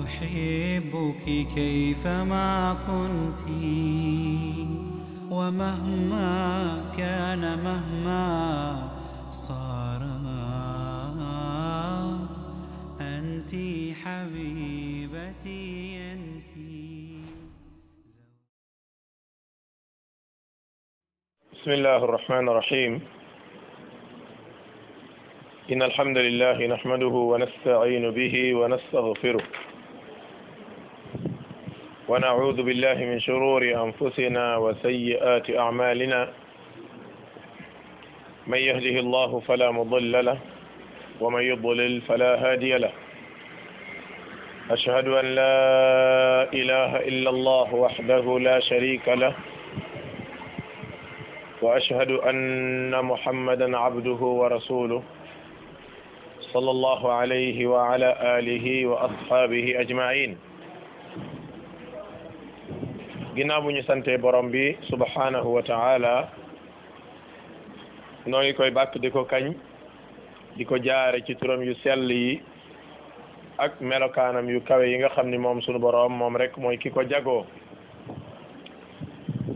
أحبك كيفما كنت ومهما كان مهما صار أنت حبيبتي أنت. بسم الله الرحمن الرحيم. إن الحمد لله نحمده ونستعين به ونستغفره ونعوذ بالله من شرور أنفسنا وسيئات أعمالنا. من يهده الله فلا مضل له ومن يضلل فلا هادي له. أشهد أن لا إله إلا الله وحده لا شريك له وأشهد أن محمدا عبده ورسوله صلى الله عليه وعلى آله وأصحابه أجمعين. ginnaaw bu ñu sante borom bi subhanahu wa ta'ala noo ngi koy bàkk di ko kañ di ko jaare ci turam yu sell yi ak melokaanam yu kawe yi nga xam ni moom sunu borom moom rek mooy ki ko jagoo.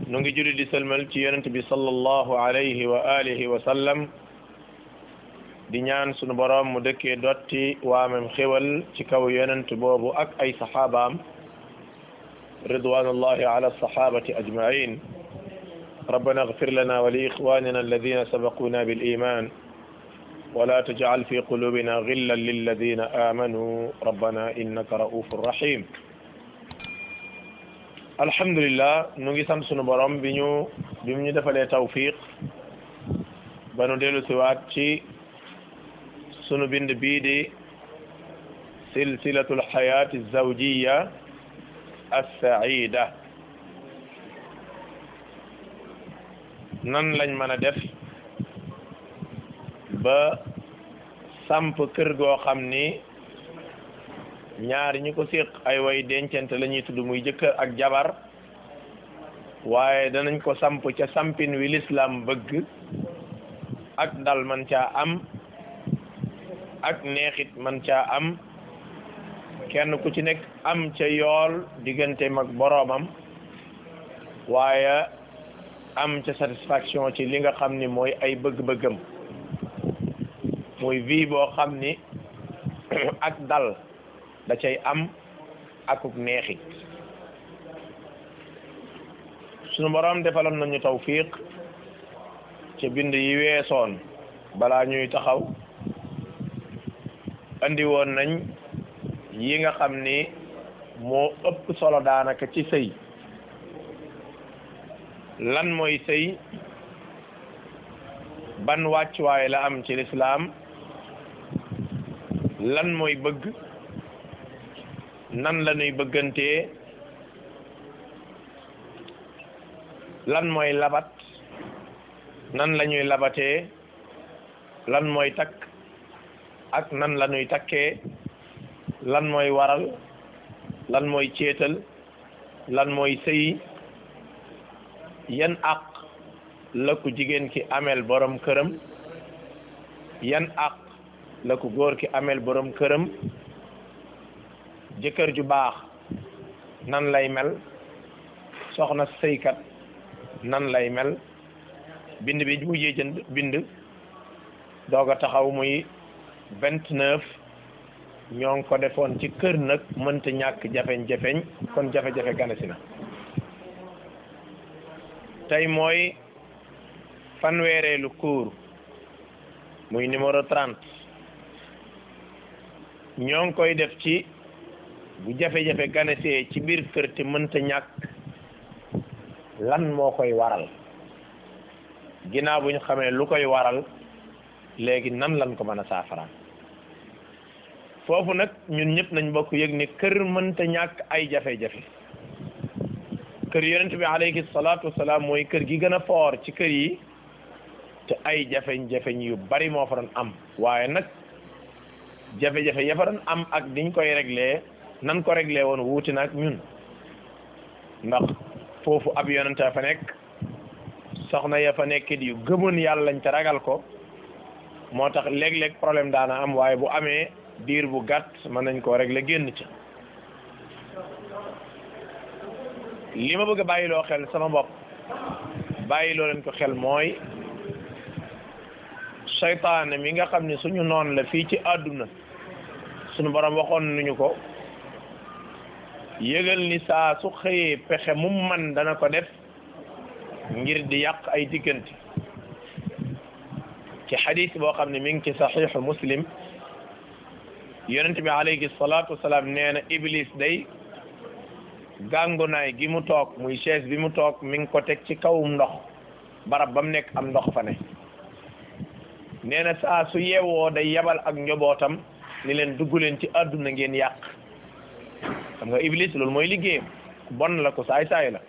nu ngi julli di sëlmal ci yonent bi sallallahu alayhi wa alihi wa sallam di ñaan sunu borom mu dëkkee dotti waamem xéwal ci kaw yonent boobu ak ay saxaabaam ridwanullahi ala sahabati ajmain. ربنا اغفر لنا ولإخواننا الذين سبقونا بالإيمان ولا تجعل في قلوبنا غلا للذين آمنوا ربنا إنك رؤوف رحيم. الحمد لله نوغي سام سونو بروم بيمو ñu defalee tawfiq ba nu dellu siwaat ci sunu bind bii di silsilatul xayaati zawjiya as-saida. nan lañ mën a def ba samp kër goo xam ni ñaari ñi ko séq ay way dencante la ñuy tudd muy jëkkër ak jabar, waaye danañ ko samp ca sampin wi lislaam bëgg, ak dal man caa am ak neexit man caa am, kenn ku ci nekk am ca yool diggante mag boroomam, waaye am ca satisfaction ci li nga xam ni mooy ay bëgg-bëggam, muy vie boo xam ni ak dal da cay am akuk neexit. sunu boroom defaloon nañu tawfiq ca bind yi weesoon balaa ñuy taxaw andi woon nañ yi nga xam ni moo ëpp solo daanaka ci sëy. lan mooy sëy, ban wàccuwaay la am ci lislaam, lan mooy bëgg, nan la ñuy bëggantee, lan mooy labat, nan la ñuy labatee, lan mooy takk ak nan la ñuy takkee, lan mooy waral, lan mooy céetal, lan mooy sëy, yan àq la ku jigéen ki ameel borom këram, yan àq la ku góor ki ameel borom këram, jëkkër ju baax nan lay mel, soxna sëykat nan lay mel. bind bi mujjee jënd bind doog a taxaw muy 29 ñoo ngi ko defoon ci kër nag mënta ñàkk jafeñ-jafeñ, kon jafe-jafe ganasi na. tey mooy fanweereelu cours muy numéro 30 ñoo ngi koy def ci bu jafe-jafe ganesee ci biir kër te mënta ñàkk lan moo koy waral. ginnaaw bu ñu xamee lu koy waral léegi nan lan ko mën a saafara. foofu nag ñun ñëpp nañ bokk yëg ni kër mënta ñàkk ay jafe-jafe. kër yonent bi alayhi salaatu wasalaam mooy kër gi gën a foor ci kër yi, te ay jafeñ-jafeñ yu bari moo fa doon am, waaye nag jafe-jafe ya fa doon am ak diñ koy réglé nan ko réglé woon wuuti nag ñun, ndax foofu ab yonent fa nekk, soxna ya fa nekk yu gëmoon yàlla lañ te ragal ko, moo tax léeg-léeg problème daana am waaye bu amee diir bu gàtt mën nañ koo régler génn ca. li ma bëgg a bàyyiloo xel sama bopp bàyyiloo leen ko xel mooy seytaane mi nga xam ne suñu noon la fii ci àdduna suñu borom waxoon nañu ko yëgal ni saa su xëyee pexe mu man dana ko def ngir di yàq ay diggante ci xadis boo xam ne mi ngi ci saxiixu muslim yonent bi alayhi salaatu wasalaam nee na iblis day gàngunaay gi mu toog muy chaise bi mu toog mi ngi ko teg ci kawum ndox barab ba mu nekk am ndox fa ne nee na saa su yeewoo day yabal ak njobootam ni leen dugg leen ci àdduna ngeen yàq xam nga iblis loolu mooy liggéeyam bon la ko saay-saay la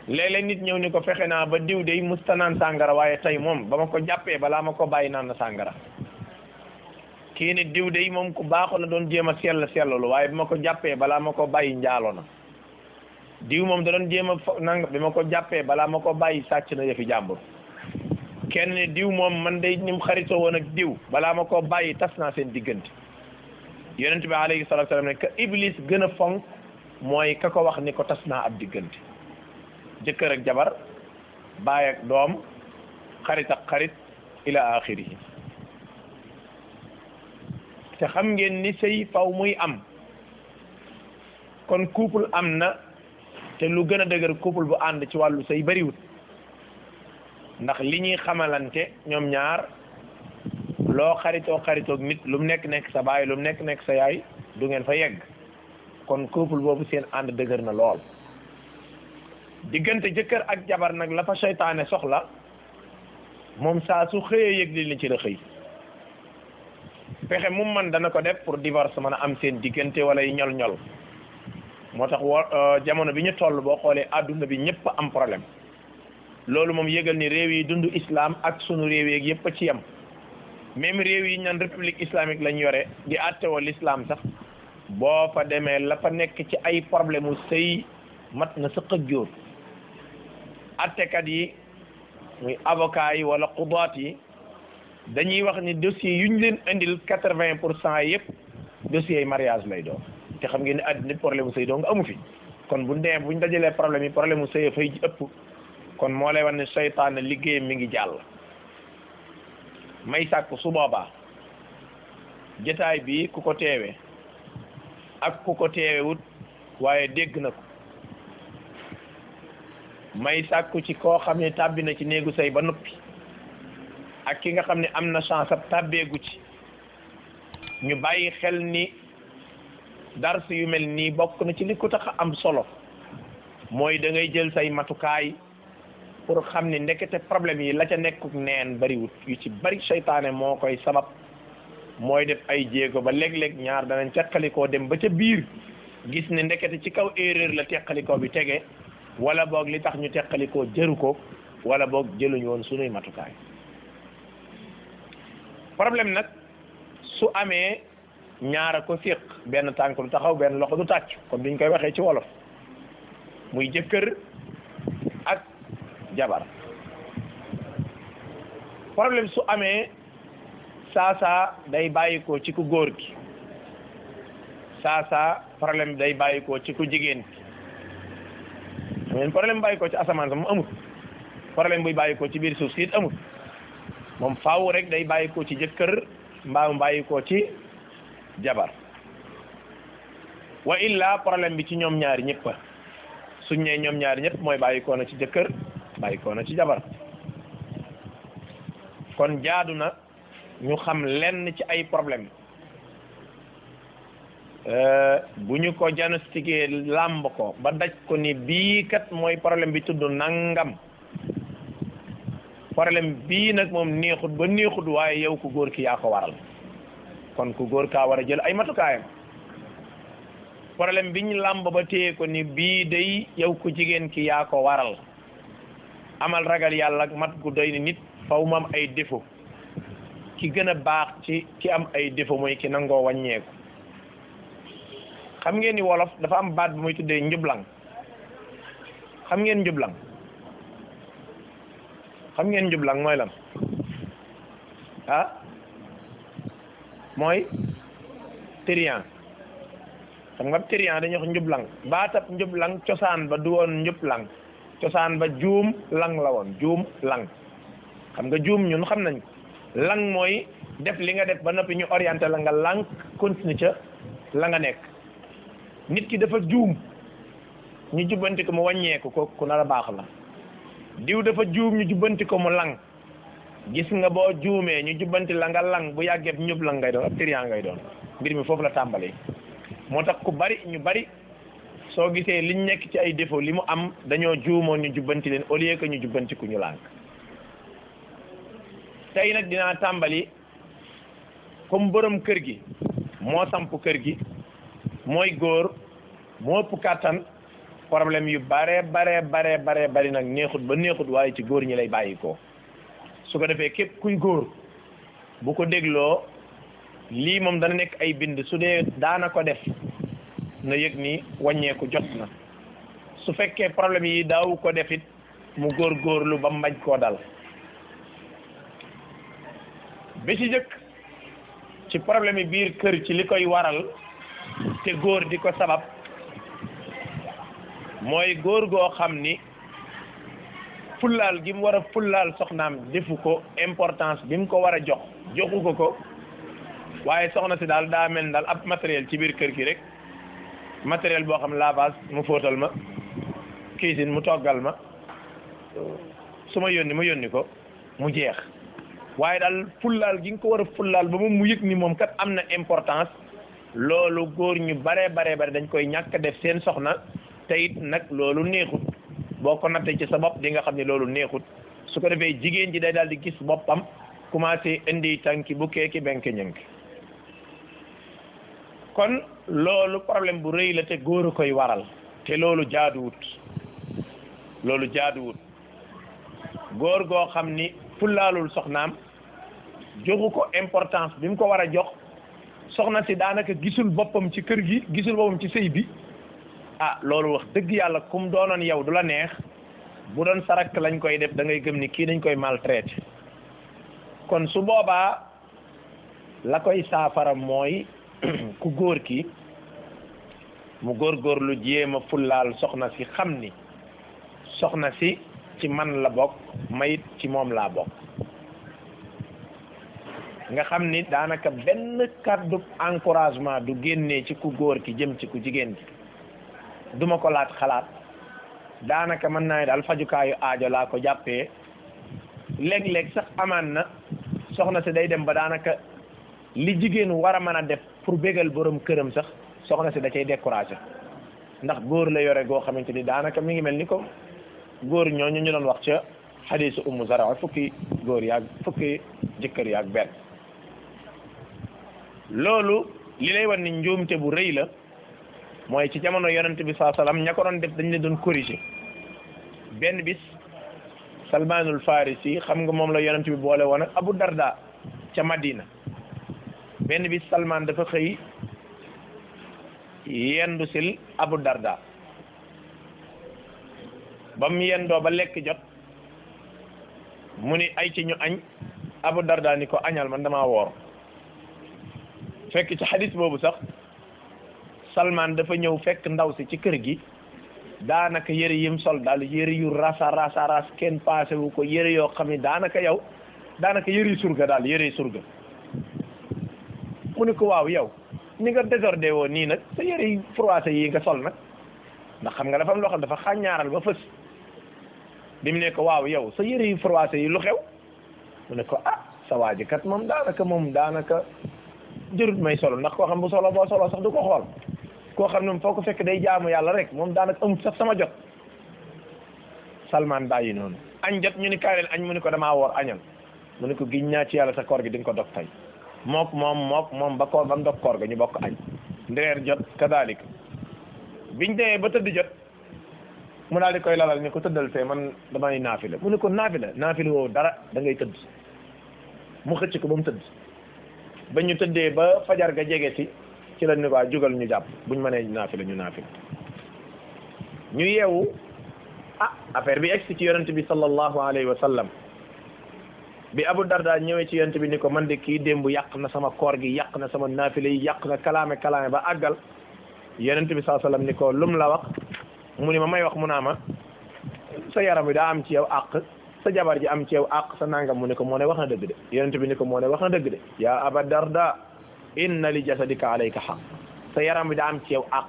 léeg-léeg nit ñëw ni ko fexe naa ba diw day musta naan sàngara waaye tey moom ba ma ko jàppee balaa ma ko bàyyi naan na sàngara kii ni diw day moom ku baaxoon na doon jéem a sellalu waaye bi ma ko jàppee balaa ma ko bàyyi njaaloo na diw moom da doon jéem a nang bi ma ko jàppee balaa ma ko bàyyi sàcc na yëfi jàmbur kenn ne diw moom man day nim xaritoo woon ak diw balaa ma ko bàyyi tas naa seen diggante yonent bi alayhi salaatu salaam ne ka iblis gën a fonk mooy ka ko wax ni ko tas naa ab diggante jëkkër ak jabar baay ak doom xarit ak xarit ila axirihi te xam ngeen ni sëy faw muy am kon couple am na te lu gën a dëgër couple bu ànd ci wàllu sëy bariwut ndax li ñuy xamalante ñoom ñaar loo xaritoog nit lu mu nekk sa baay lu mu nekk sa yaay du ngeen fa yegg kon couple boobu seen ànd dëgër na lool diggante jëkkër ak jabar nag la fa seytaane soxla moom saa su xëyee yëg li ci la xëy pexe mu man dana ko def pour divorce mën a am seen diggante wala yi ñol-ñol moo tax jamono bi ñu toll boo xoolee adduna bi ñëpp am problème loolu moom yëgal ni réew yi dund islam ak sunu réew yeeg yëpp a ci yem même réew yi ñaan république islamique lañ yore di àttewoo l'islam sax boo fa demee la fa nekk ci ay problème u sëy mat na sëq ak jóor attekat yi muy avocat yi wala xudaat yi dañuy wax ni dossier yu ñu leen indil 80% yëpp dossiers yi mariage lay doon te xam ngeen ne àddina problème mu sëy doo nga amu fi kon bu demee buñ dajalee problème mu sëy fay ëpp kon moo lay wax ne seytaane liggéeyam mi ngi jàll may sàkk su boobaa jotaay bi ku ko teewee ak ku ko teewewut waaye dégg na ko may sàkku ci koo xam ne tàbbi na ci néegu sëy ba noppi ak ki nga xam ne am na chance ab tàbbeegu ci ñu bàyyi xel ni dars yu mel nii bokk na ci li ko tax am solo mooy da ngay jël say matukaay pour xam ni ndekete problème yi la ca nekkuk neen bariwut yu ci bari seytaane moo koy sabab mooy def ay jéego ba léeg-léeg ñaar danañ teqalikoo dem ba ca biir gis ne ndekete ci kaw erreur la teqalikoo bi tege wala boog li tax ñu teqalikoo jëru ko wala boog jëluñu woon sunuy matukaay problème nag su amee ñaara ko séq benn tànk du taxaw benn loxo du tàcc comme diñ koy waxee ci wolof muy jëkkër ak jabar problème su amee saa day bàyyikoo ci ku góor gi saa problème day bàyyikoo ci ku jigéen gi mais problème bàyyikoo ci asamaan sa moom amut problème buy bàyyikoo ci biir suuf si it amut moom faaw rek day bàyyikoo ci jëkkër mbaa mu bàyyikoo ci jabar wa illa problème bi ci ñoom ñaari ñëpp suñ ne ñoom ñaari ñëpp mooy bàyyikoo na ci jëkkër bàyyikoo na ci jabar kon jaadu na ñu xam lenn ci ay problème bu ñu ko diagnostiqué làmb ko ba daj ko ni bii kat mooy problème bi tudd nangam problème bii nag moom neexut ba neexut waaye yow ku góor ki yaa ko waral kon ku góor kaa war a jël ay matukaayam problème bi ñu làmb ba téye ko ni bii day yow ku jigéen ki yaa ko waral amal ragal yàlla ak mat gu doy ni nit faw mu am ay défaut ki gën a baax ci ki am ay défaut mooy ki nangoo wàññeeku xam ngeen ni wolof dafa am baat bu muy tuddee njublang xam ngeen njublang mooy lan ah mooy trian xam nga trian dañuy wax njublang baatab njublang cosaan ba du woon njublang cosaan ba juum lang la woon juum lang xam nga juum ñun xam nañ ko lang mooy def li nga def ba noppi ñu orienté la nga lang continue ca la nga nekk nit ki dafa juum ñu jubbanti ko mu wàññeeku ko ku nar a baax la diw dafa juum ñu jubbanti ko mu lang gis nga boo juumee ñu jubbanti la nga lang bu yàggee ñub lang ngay doon ab trian ngay doon mbir mi foofu la tàmbalee moo tax ku bari ñu bari soo gisee liñ nekk ci ay défaut li mu am dañoo juumoon ñu jubbanti leen au lieu que ñu jubbanti ku ñu lànk tey nag dinaa tàmbali comme borom kër gi moo samp kër gi mooy góor moo ëpp kàttan problème yu bare bari nag neexut ba neexut waaye ci góor ñi lay bàyyi ko su ko defee képp kuy góor bu ko dégloo lii moom dana nekk ay bind su dee daana ko def na yëg ni wàññeeku jot na su fekkee problème yi daaw ko defit mu góorgóorlu ba mbañ koo dal bi ci jëkk ci problème yi biir kër ci li koy waral te góor di ko sabab mooy góor goo xam ni fullaal gi mu war a fullaal soxnaam defu ko importance bi mu ko war a jox joxu ko waaye soxna si daal daa mel daal ab matériel ci biir kër gi rek matériel boo xam lavage mu fóotal ma cuisine mu toggal ma su ma yónni ko mu jeex waaye daal fullaal gi nga ko war a fullaal ba moom mu yëg ni moom kat am na importance loolu góor ñu bare dañ koy ñàkk def seen soxna te it nag loolu neexut boo ko nattee ci sa bopp di nga xam ne loolu neexut su ko defee jigéen ji day daal di gis boppam commencé indi tànki bu keeki benk ñënk kon loolu problème bu rëy la te góor a koy waral te loolu jaaduwut góor goo xam ni fullaalul soxnaam joxu ko importance bi mu ko war a jox soxna si daanaka gisul boppam ci kër gi gisul boppam ci sëy bi ah loolu wax dëgg yàlla kum doonoon yow du la neex bu doon sarak lañ koy def da ngay gëm ni kii dañ koy maltraité kon su boobaa la koy saafara mooy ku góor ki mu góorgóorlu jéem a fullaal soxna si xam ni soxna si ci man la bokk mayit ci moom laa bokk nga xam ni daanaka benn kàddu encouragement du génnee ci ku góor ki jëm ci ku jigéen ki duma ko laat xalaat daanaka mën naa ne daal fajukaayu aajo laa ko jàppee léeg-léeg sax amaan na soxna si day dem ba daanaka li jigéen war a mën a def pour bégal borom këram sax soxna si da cay découragé ndax góor la yore goo xamante ni daanaka mi ngi mel ni comme góor ñooñu ñu doon wax ca xadiisu ummu zara fukki góor yaag fukki jëkkër yaag benn loolu li lay wan ni njuumte bu rëy la mooy ci jamono yonent bi saa salaam ña ko doon def dañ leen doon corriger benn bis Salmaanul Farisi xam nga moom la yonent bi boole woon ak Abu Darda ca Madina benn bis Salman dafa xëy yendu sil Abu Darda ba mu yendoo ba lekk jot mu ni ay ci ñu añ Abu Darda ni ko añal man damaa woor fekk ci xadis boobu sax Salman dafa ñëw fekk ndaw si ci kër gi daanaka yëre yim sol daal yëre yu ras kenn passé wu ko yëre yoo xam ne daanaka yëre surga daal yëre surga mu ne ko waaw yow ni nga désordre woo nii nag sa yëre yu froissé yi nga sol nag ndax xam nga dafa am loo xam dafa xàññaaral ba fës bi mu ne ko waaw yow sa yëre yu froissé yi lu xew mu ne ko sa waa ji kat moom daanaka jërut may solo ndax koo xam bu solo boo solo sax du ko xool koo xam ne moom foo ko fekk day jaamu yàlla rek moom daanaka amut sax sama jot Salman bàyyi noonu añ jot ñu ni kaay leen añ mu ni ko damaa woor añal mu ni ko giñ naa ci yàlla sa koor gi di nga ko dog tey mook moom ba koor ba mu dog koor ga ñu bokk añ ndeer jot kadalik biñ demee ba tëdd jot mu daal di koy lalal ni ko tëddal fee man damay naafila mu ni ko naafila woo dara da ngay tëdd mu xëcc ko ba mu tëdd ba ñu tëddee ba fajar ga jege si ci la ni ko jugal ñu jàpp buñ mënee naafila ñu naafila ñu yeewu affaire bi egsi ci yonent bi sallallahu alayhi wa sallam bi Abu Darda ñëwee ci yonent bi ni ko man de kii démb yàq na sama koor gi yàq na sama naafile yi yàq na kalaame ba àggal yonent bi sallallahu alayhi wasallam ni ko lum la wax mu ni ma may wax mu naa ma sa yaram bi daa am ci yow àq sa jabar ji am ci yow àq sa nangam mu ni ko moo ne wax na dëgg de yonent bi ni ko moo ne wax na dëgg de yaa Aba Darda inna li jasadika alayka haqq sa yaram bi daa am ci yow àq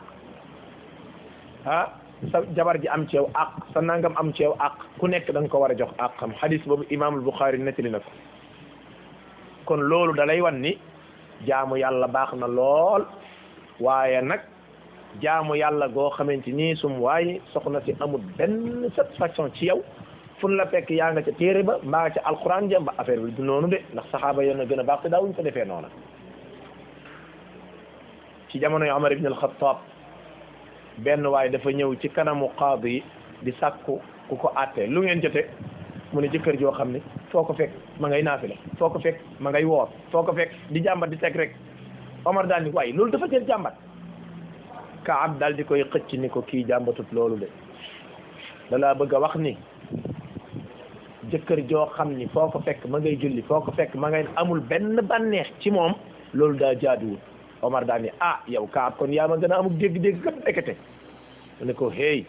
ah sa jabar ji am ci yow àq sa nangam am ci yow àq ku nekk da nga ko war a jox àqam hadis boobu imaamul Buxaari nettali na ko kon loolu da lay wan ni jaamu yàlla baax na lool waaye nag jaamu yàlla goo xamante ni sum waaye soxna si amul benn satisfaction ci yow fun la fekk yaa nga ca téere ba mbaa ca alquran ja ba affaire bi du noonu de ndax saxaaba yoon na gën a baax te daawuñ ko defee noona ci jamono yu Umar ibn al-Khattab benn waaye dafa ñëw ci kanamu qaadi yi di sàkku ku ko àtte lu ngeen jote mu ne jëkkër joo xam ne foo ko fekk ma ngay naafila foo ko fekk ma ngay woor foo ko fekk di jàmbat di teg rek Omar daal ni waaye loolu dafa jël jàmbat Kaab daal di koy xëcc ni ko kii jàmbatut loolu de da laa bëgg a wax ni jëkkër joo xam ni foo ko fekk ma ngay julli foo ko fekk ma ngay amul benn bànneex ci moom loolu daa jaaduwul Omar daal ni ah yow Kaab kon yaa ma gën a amul dégg-dégg kat ekkate mu ne ko hey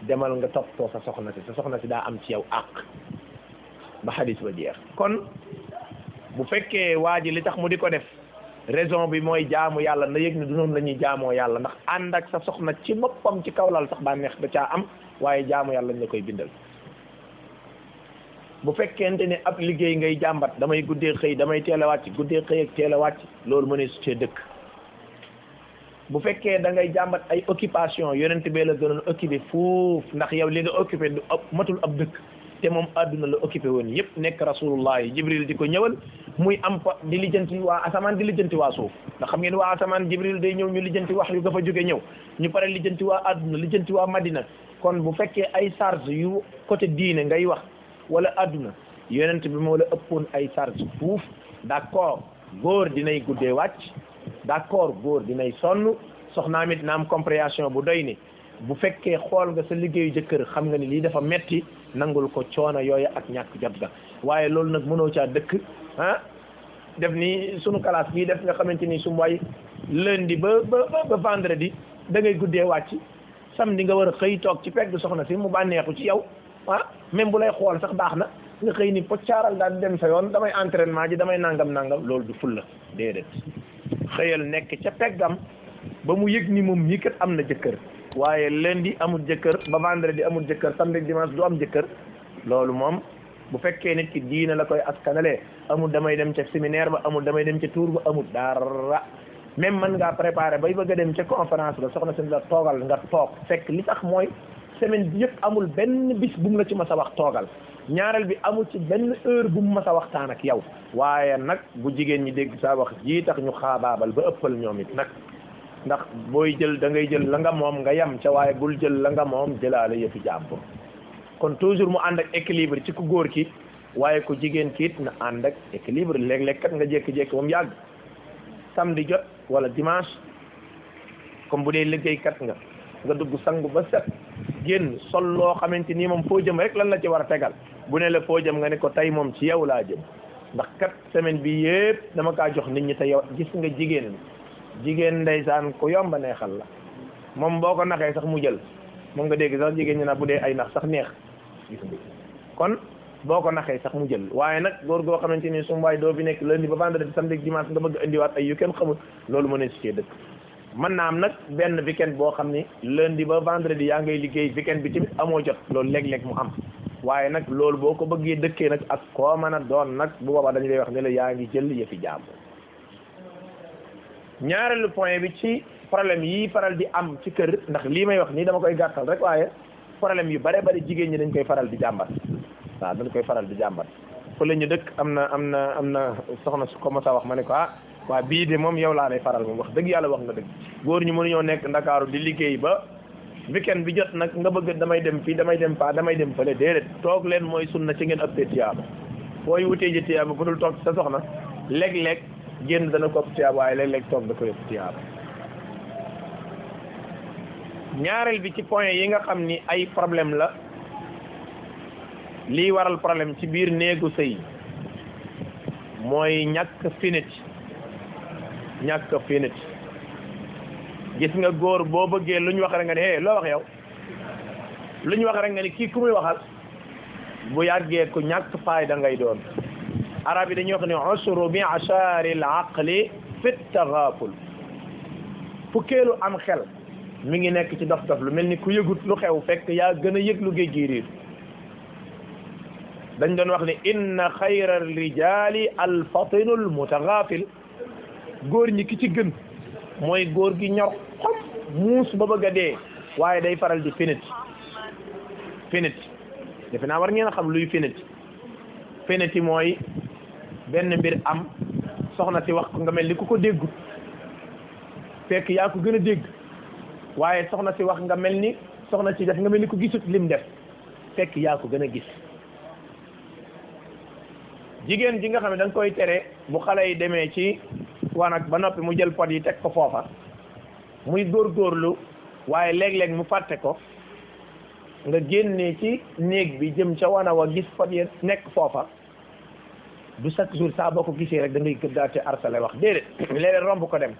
demal nga toppatoo sa soxna si daa am ci yow àq ba xadis ba jeex kon bu fekkee waa ji li tax mu di ko def raison bi mooy jaamu yàlla na yëg ne du noonu la ñuy jaamoo yàlla ndax ànd ak sa soxna ci boppam ci kaw lal sax ba neex da caa am waaye jaamu yàlla lañ la koy bindal bu fekkente ne ab liggéey ngay jàmbat damay guddee xëy damay teel a wàcc guddee xëy ak teel a wàcc loolu mënee su cee dëkk bu fekkee da ngay jàmbat ay occupation yonent bee la gënoon occupé fuuf ndax yow li nga occupé du matul ab dëkk te moom àdduna la occupé woon yëpp nekk rasulullah yi jibril di ko ñëwal muy am fa di lijjanti waa asamaan di lijjanti waa suuf ndax xam ngeen waa asamaan jibril day ñëw ñu lijjanti wax yu ga fa jóge ñëw ñu pare lijjanti waa àdduna lijjanti waa madina kon bu fekkee ay charge yu côté diine ngay wax wala àdduna yonent bi moo la ëppoon ay charge fuuf d'accord góor dinay guddee wàcc d'accord góor dinay sonn soxnaam it na am compréhension bu doy ni bu fekkee xool nga sa liggéeyu jëkkër xam nga ni lii dafa metti nangul ko coono yooyu ak ñàkk jot ga waaye loolu nag mënoo caa dëkk ah def ni sunu classe bii def nga xamante ni su waay lundi ba vendredi da ngay guddee wàcc samedi nga war a xëy toog ci pegg soxna si mu bànneexu ci yow ah même bu lay xool sax baax na nga xëy ni poccaaral daal dem sa yoon damay entraînement ji damay nangam loolu du fulla déedéet xëyal nekk ca peggam ba mu yëg ni moom ñii kat am na jëkkër waaye lundi amul jëkkër ba vendredi amul jëkkër samedi dimanche du am jëkkër loolu moom bu fekkee nit ki diina la koy askanalee amul damay dem ca séminaire ba amul damay dem ca tour ba amul dara même mën ngaa préparer bay bëgg a dem ca conférence ba soxna si la toogal nga toog fekk li tax mooy semaine bi yëpp amul benn bis bu mu la ci mas a wax toogal ñaareel bi amul ci benn heure bu mu mas a waxtaan ak yow waaye nag bu jigéen ñi dégg saa wax jii tax ñu xaabaabal ba ëppal ñoom it nag ndax booy jël da ngay jël la nga moom nga yem ca waaye bul jël la nga moom jëlaale yëfi jàmbur kon toujours mu ànd ak équilibre ci ku góor ki waaye ku jigéen ki it na ànd ak équilibre léeg-léeg kat nga jékki-jékki ba mu yàgg samedi jot wala dimanche comme bu dee liggéeykat nga dugg sangu ba set génn sol loo xamante ni moom foo jëm rek lan la ci war a tegal bu ne la foo jëm nga ne ko tey moom ci yow laa jëm ndax kat semaine bi yëpp dama kaa jox nit ñi te yow gis nga jigéen ndeysaan ku yomba neexal la moom boo ko naxee sax mu jël moom nga dégg sax jigéen ñi na bu dee ay nax sax neex gis nga kon boo ko naxee sax mu jël waaye nag góor goo xamante ni sum waay doo fi nekk lundi ba vendredi samedi dimanche nga bëgg indiwaat ay yu kenn xamul loolu mën a si cee dëkk mën naa am nag benn weekend boo xam ni lundi ba vendredi yaa ngay liggéey weekend bi tamit amoo jot loolu léeg-léeg mu am waaye nag loolu boo ko bëggee dëkkee nag ak koo mën a doon nag bu boobaa dañu lay wax ne la yaa ngi jël yëfi jàmbur ñaareelu point bi ci problème yi faral di am ci kër ndax lii may wax nii dama koy gàttal rek waaye problème yu bare bari jigéen ñi dañ koy faral di jàmbat waaw dañ koy faral di jàmbat fa la ñu dëkk am na soxna su ko mos a wax ma ne ko waa bii de moom yow laa lay faral moom wax dëgg yàlla wax nga dëgg góor ñi mënuñoo nekk ndakaaru di liggéey ba weekend bi jot nag nga bëgg damay dem fii damay dem faa damay dem fële déedéet toog leen mooy sunna ci ngeen ëppee tiyaaba fooy wutee ji tiyaaba bu dul toog sa soxna léeg-léeg génn dana ko ëpp tiyaaba waaye léeg-léeg toog da ko ëpp tiyaaba ñaareel bi ci point yi nga xam ni ay problème la lii waral problème ci biir néegu sëy mooy ñàkk finiti gis nga góor boo bëggee lu ñu wax rek nga ne loo wax yow lu ñu wax rek nga ni kii ku muy waxal bu yàggee ku ñàkk fayda ngay doon arab yi dañuy wax ne usru bi ashari al aqli fi taghaful fukkeelu am xel mi ngi nekk ci dof dof lu mel ni ku yëgut lu xew fekk yaa gën a yëg lu géej gi riir dañ doon wax ne inna xayra rijali al fatinu al mutaghafil góor ñi ki ci gën mooy góor gi ñor xom muus ba bëgg a dee waaye day faral di finit defe naa war ngeen a xam luy finit mooy benn mbir am soxna si wax ko nga mel ni ku ko déggut fekk yaa ko gën a dégg waaye soxna si wax nga mel ni soxna si def nga mel ni ku gisut lim def fekk yaa ko gën a gis jigéen ji nga xam ne da nga koy tere bu xale yi demee ci wanag ba noppi mu jël pot yi teg ko foofa muy góorgóorlu waaye léeg-léeg mu fàtte ko nga génnee ci néeg bi jëm ca wana wa gis pot yi nekk foofa du chaque jour saa boo ko gisee rek da ngay gëddaate arsale wax déedéet léeg-léeg romb ko dem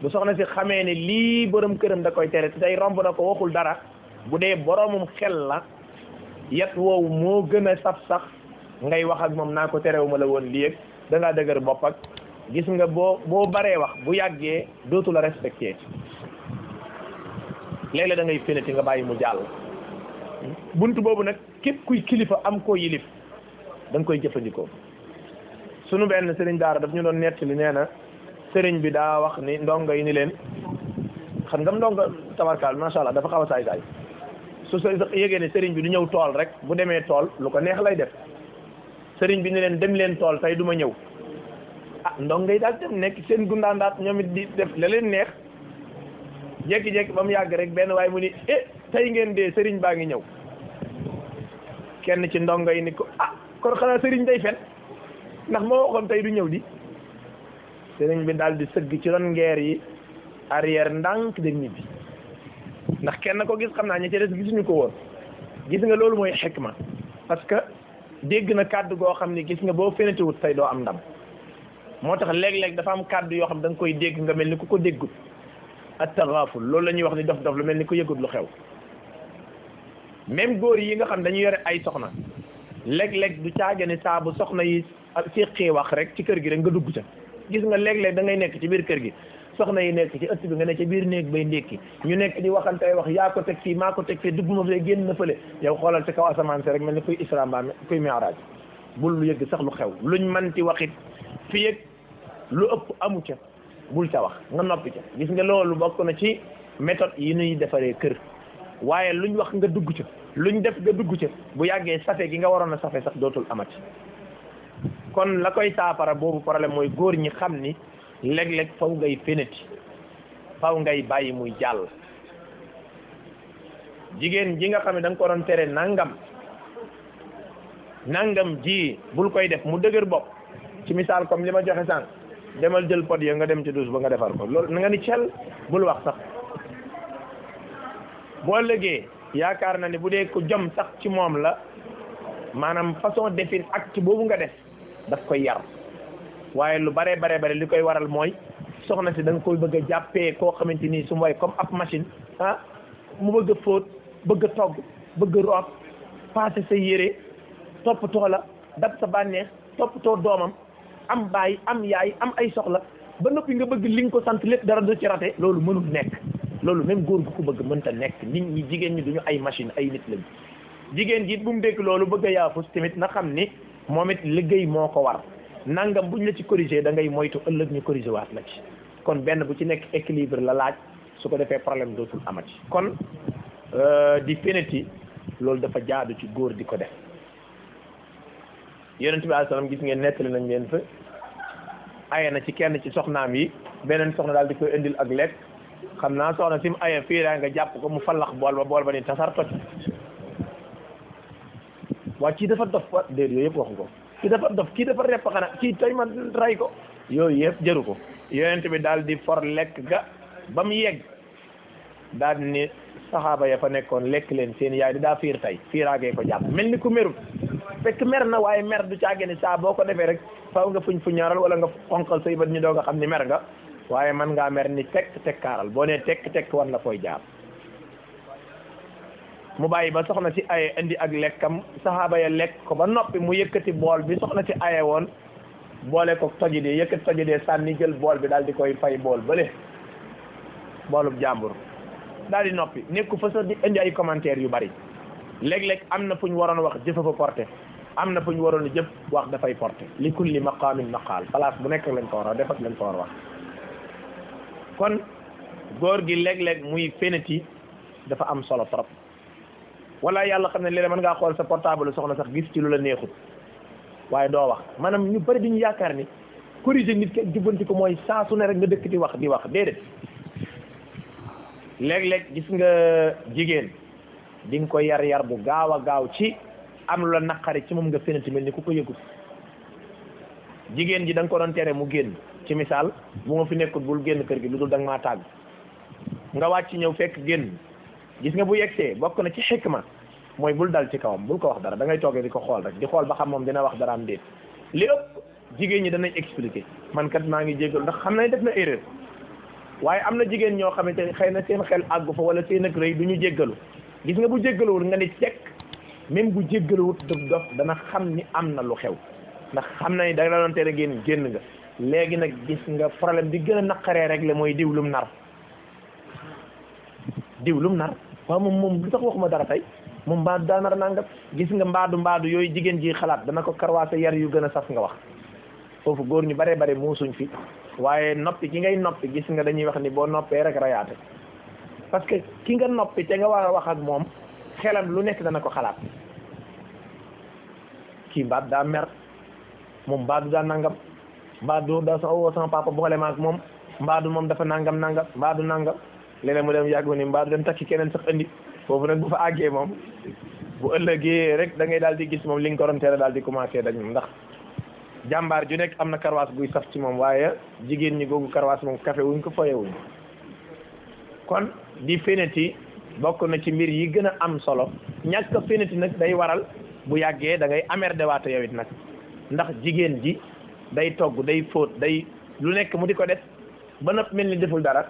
bu soxna si xamee ne lii borom këram da koy tere te day romb na ko waxul dara bu dee boromum xel la yet woowu moo gën a saf sax ngay wax ak moom naa ko terewuma la woon lii da ngaa dëgër bopp ak gis nga boo baree wax bu yàggee dootu la respecté léeg-léeg da ngay finiti nga bàyyi mu jàll buntu boobu nag képp kuy kilifa am koo yilif da nga koy jëfandikoo sunu benn sëriñ daara daf ñu doon nettali nee na sëriñ bi daa wax ni ndongo yi ni leen xam nga ndongo tabarkaal macha allah dafa xaw a saay saay su yégée ne sëriñ bi du ñëw tool rek bu demee tool lu ko neex lay def sëriñ bi ni leen dem leen tool tey du ma ñëw ah ndongo yi daal dem nekk seen gundaandaat ñoom it di def la leen neex jékki-jékki ba mu yàgg rek benn waaye mu ni tey ngeen dee sëriñ baa ngi ñëw kenn ci ndongo yi ni ko kon xanaa sëriñ day fen ndax moo waxoon tey du ñëw di sëriñ bi daal di sëgg ci ron ngeer yi arrière ndànk dem ñibbi ndax kenn ko gis xam naa ña ca des gisuñu ko woon gis nga loolu mooy xikma parce que dégg na kàddu goo xam ni gis nga boo fenetiwut tey doo am ndam moo tax léeg-léeg dafa am kàddu yoo xam da nga koy dégg nga mel ni ku ko déggut at taghaful loolu la ñuy wax ni dof dof lu mel ni ku yëgut lu xew même góor yi nga xam dañuy yore ay soxna léeg-léeg du caagane saa bu soxna yi séqee wax rek ci kër gi rek nga dugg ca gis nga léeg-léeg da ngay nekk ci biir kër gi soxna yi nekk ci ëtt bi nga ne ci biir néeg bay ndékki ñu nekk di waxantey wax yaa ko teg fii maa ko teg fii dugg ma fee génn na fële yow xoolal ci kaw asamaan si rek mel ni kuy isra mbaa kuy mi'raaj bul lu yëgg sax lu xew luñ manti waxit fii ak lu ëpp amu ca bul ca wax nga noppi ca gis nga loolu bokk na ci méthode yi ñuy defaree kër waaye luñ wax nga dugg ca luñ def nga dugg ca bu yàggee safe gi nga waroon a safe sax dootul amati kon la koy saafara boobu problème mooy góor ñi xam ni léeg-léeg faw ngay fénati faw ngay bàyyi muy jàll jigéen ji nga xam ne da nga ko doon tere nangam ji bul koy def mu dëgër bopp ci misaal comme li ma joxe sànq demal jël pot ya nga dem ci douche ba nga defar ko loolu na nga ni cel bul wax sax boo lëgee yaakaar na ni bu dee ko jom sax ci moom la maanaam façon defin acte boobu nga def daf koy yar waaye lu bare li koy waral mooy soxna si da nga koy bëgg a jàppee koo xamante ni su mooy comme ab machine mu bëgg a fóot bëgg a togg bëgg a root passé sa yére toppatoo la dab sa bànneex toppatoo doomam am baay am yaay am ay soxla ba noppi nga bëgg li nga ko sant lépp dara du ci rate loolu mënul nekk loolu même góor gu ko bëgg mënta nekk nit ñi jigéen ñi duñu ay machine ay nit lañu jigéen ji bu mu dégg loolu bëgg a yaafus tamit na xam ni moom it liggéey moo ko war nangam buñ la ci corrigé da ngay moytu ëllëg ñu corrigé waat la ci kon benn bu ci nekk équilibre la laaj su ko defee problème dootul amati kon di fénati loolu dafa jaadu ci góor di ko def yonent bi alayhi salaam gis ngeen nettali nañ leen fa aye na ci kenn ci soxnaam yi beneen soxna daal di koy indil ak lekk xam naa soxna si mu aye fii nga jàpp ko mu fallax bool ba ni tasar toj waa kii dafa dof wa déet yooyu yëpp waxu ko kii dafa dof kii dafa repp xanaa kii tey ma ray ko yooyu yëpp jëru ko yonent bi daal di for lekk ga ba mu yegg daal di ni saxaaba ya fa nekkoon lekk leen seen yaay di daa fiir tey fiiraagee ko jàpp mel ni ku merul fekk mer na waaye mer du caage ni saa boo ko defee rek faaw nga fuñ ñaaral wala nga xonqal say bët ñu doog a xam ni mer nga waaye man ngaa mer ni tekkaaral boo nee tekk war la fooy jaar. mu bàyyi ba soxna si aye indi ak lekkam saxaaba ya lekk ko ba noppi mu yëkkati bool bi soxna si aye woon boole ko toji dee yëkkati toji dee sànni jël bool bi daal di koy fay bool bële boolub jàmbur daal di noppi nekku fa sax di indi ay commentaires yu bari léeg-léeg am na fu ñu waroon wax jëfa fa porté am na fu ñu waroon jëf wax dafay porté li kulli maqaamin maqaal place bu nekk lañ ko war a def ak lañ ko war a wax. kon góor gi léeg-léeg muy fenati dafa am solo trop wala yàlla xam ne léeg-léeg mën ngaa xool sa portable soxna sax gis ci lu la neexut waaye doo wax maanaam ñu bëri duñu yaakaar ni corriger nit ki jubbanti ko mooy saa su ne rek nga dëkk di wax déedéet. léeg-léeg gis nga jigéen di nga ko yar bu gaaw a gaaw ci am lu la naqari ci moom nga fenati mel ni ku ko yëgut. jigéen ji da nga ko doon tere mu génn ci misaal bu ma fi nekkut bul génn kër gi lu dul da nga maa tàgg nga wàcc ñëw fekk génn gis nga bu yegsee bokk na ci xikma mooy bul dal ci kawam bul ko wax dara da ngay toogee di ko xool rek di xool ba xam moom dina wax dara am déet. li ëpp jigéen ñi danañ expliquer man kat maa ngi jégalu ndax xam na def na erreur waaye am na jigéen ñoo xamante ne xëy na seen xel àggu fa wala seen ak rëy du ñu jéggalu gis nga bu jéggaluwul nga ni tekk même bu jéggaluwut dof dana xam ni am na lu xew ndax xam na ni da la doon tere génn nga léegi nag gis nga problème bi gën a naqaree rek la mooy diwlum nar waaw moom lu tax waxuma dara tey moom mbaadu daa nar nangam gis nga mbaadu yooyu jigéen ji xalaat dana ko karwaase yar yu gën a saf nga wax foofu góor ñu bare bare muusuñ fi waaye noppi ki ngay noppi gis nga dañuy wax ni boo noppee rek rayaate parce que ki nga noppi te nga war a wax ak moom xelam lu nekk dana ko xalaat kii mbaadu daa mer moom mbaadu daa nangam mbaadu daa sama papa boole ma ak moom mbaadu moom dafa nangam mbaadu nangam léeg-léeg mu dem yàggu ni mbaadu dem takki keneen sax andi foofu nag bu fa àggee moom bu ëllëgee rek da ngay daal di gis moom li nga ko doon tere daal di commencé dañ ndax jàmbaar ju nekk am na karwaas guy saf ci moom waaye jigéen ñi googu karwaas moom café wuñ ko foyewuñ kon di feneti bokk na ci mbir yi gën a am solo ñàkk a feneti nag day waral bu yàggee da ngay amer de waate yow it nag ndax jigéen ji day togg day fóot day lu nekk mu di ko def ba nopp mel ni deful dara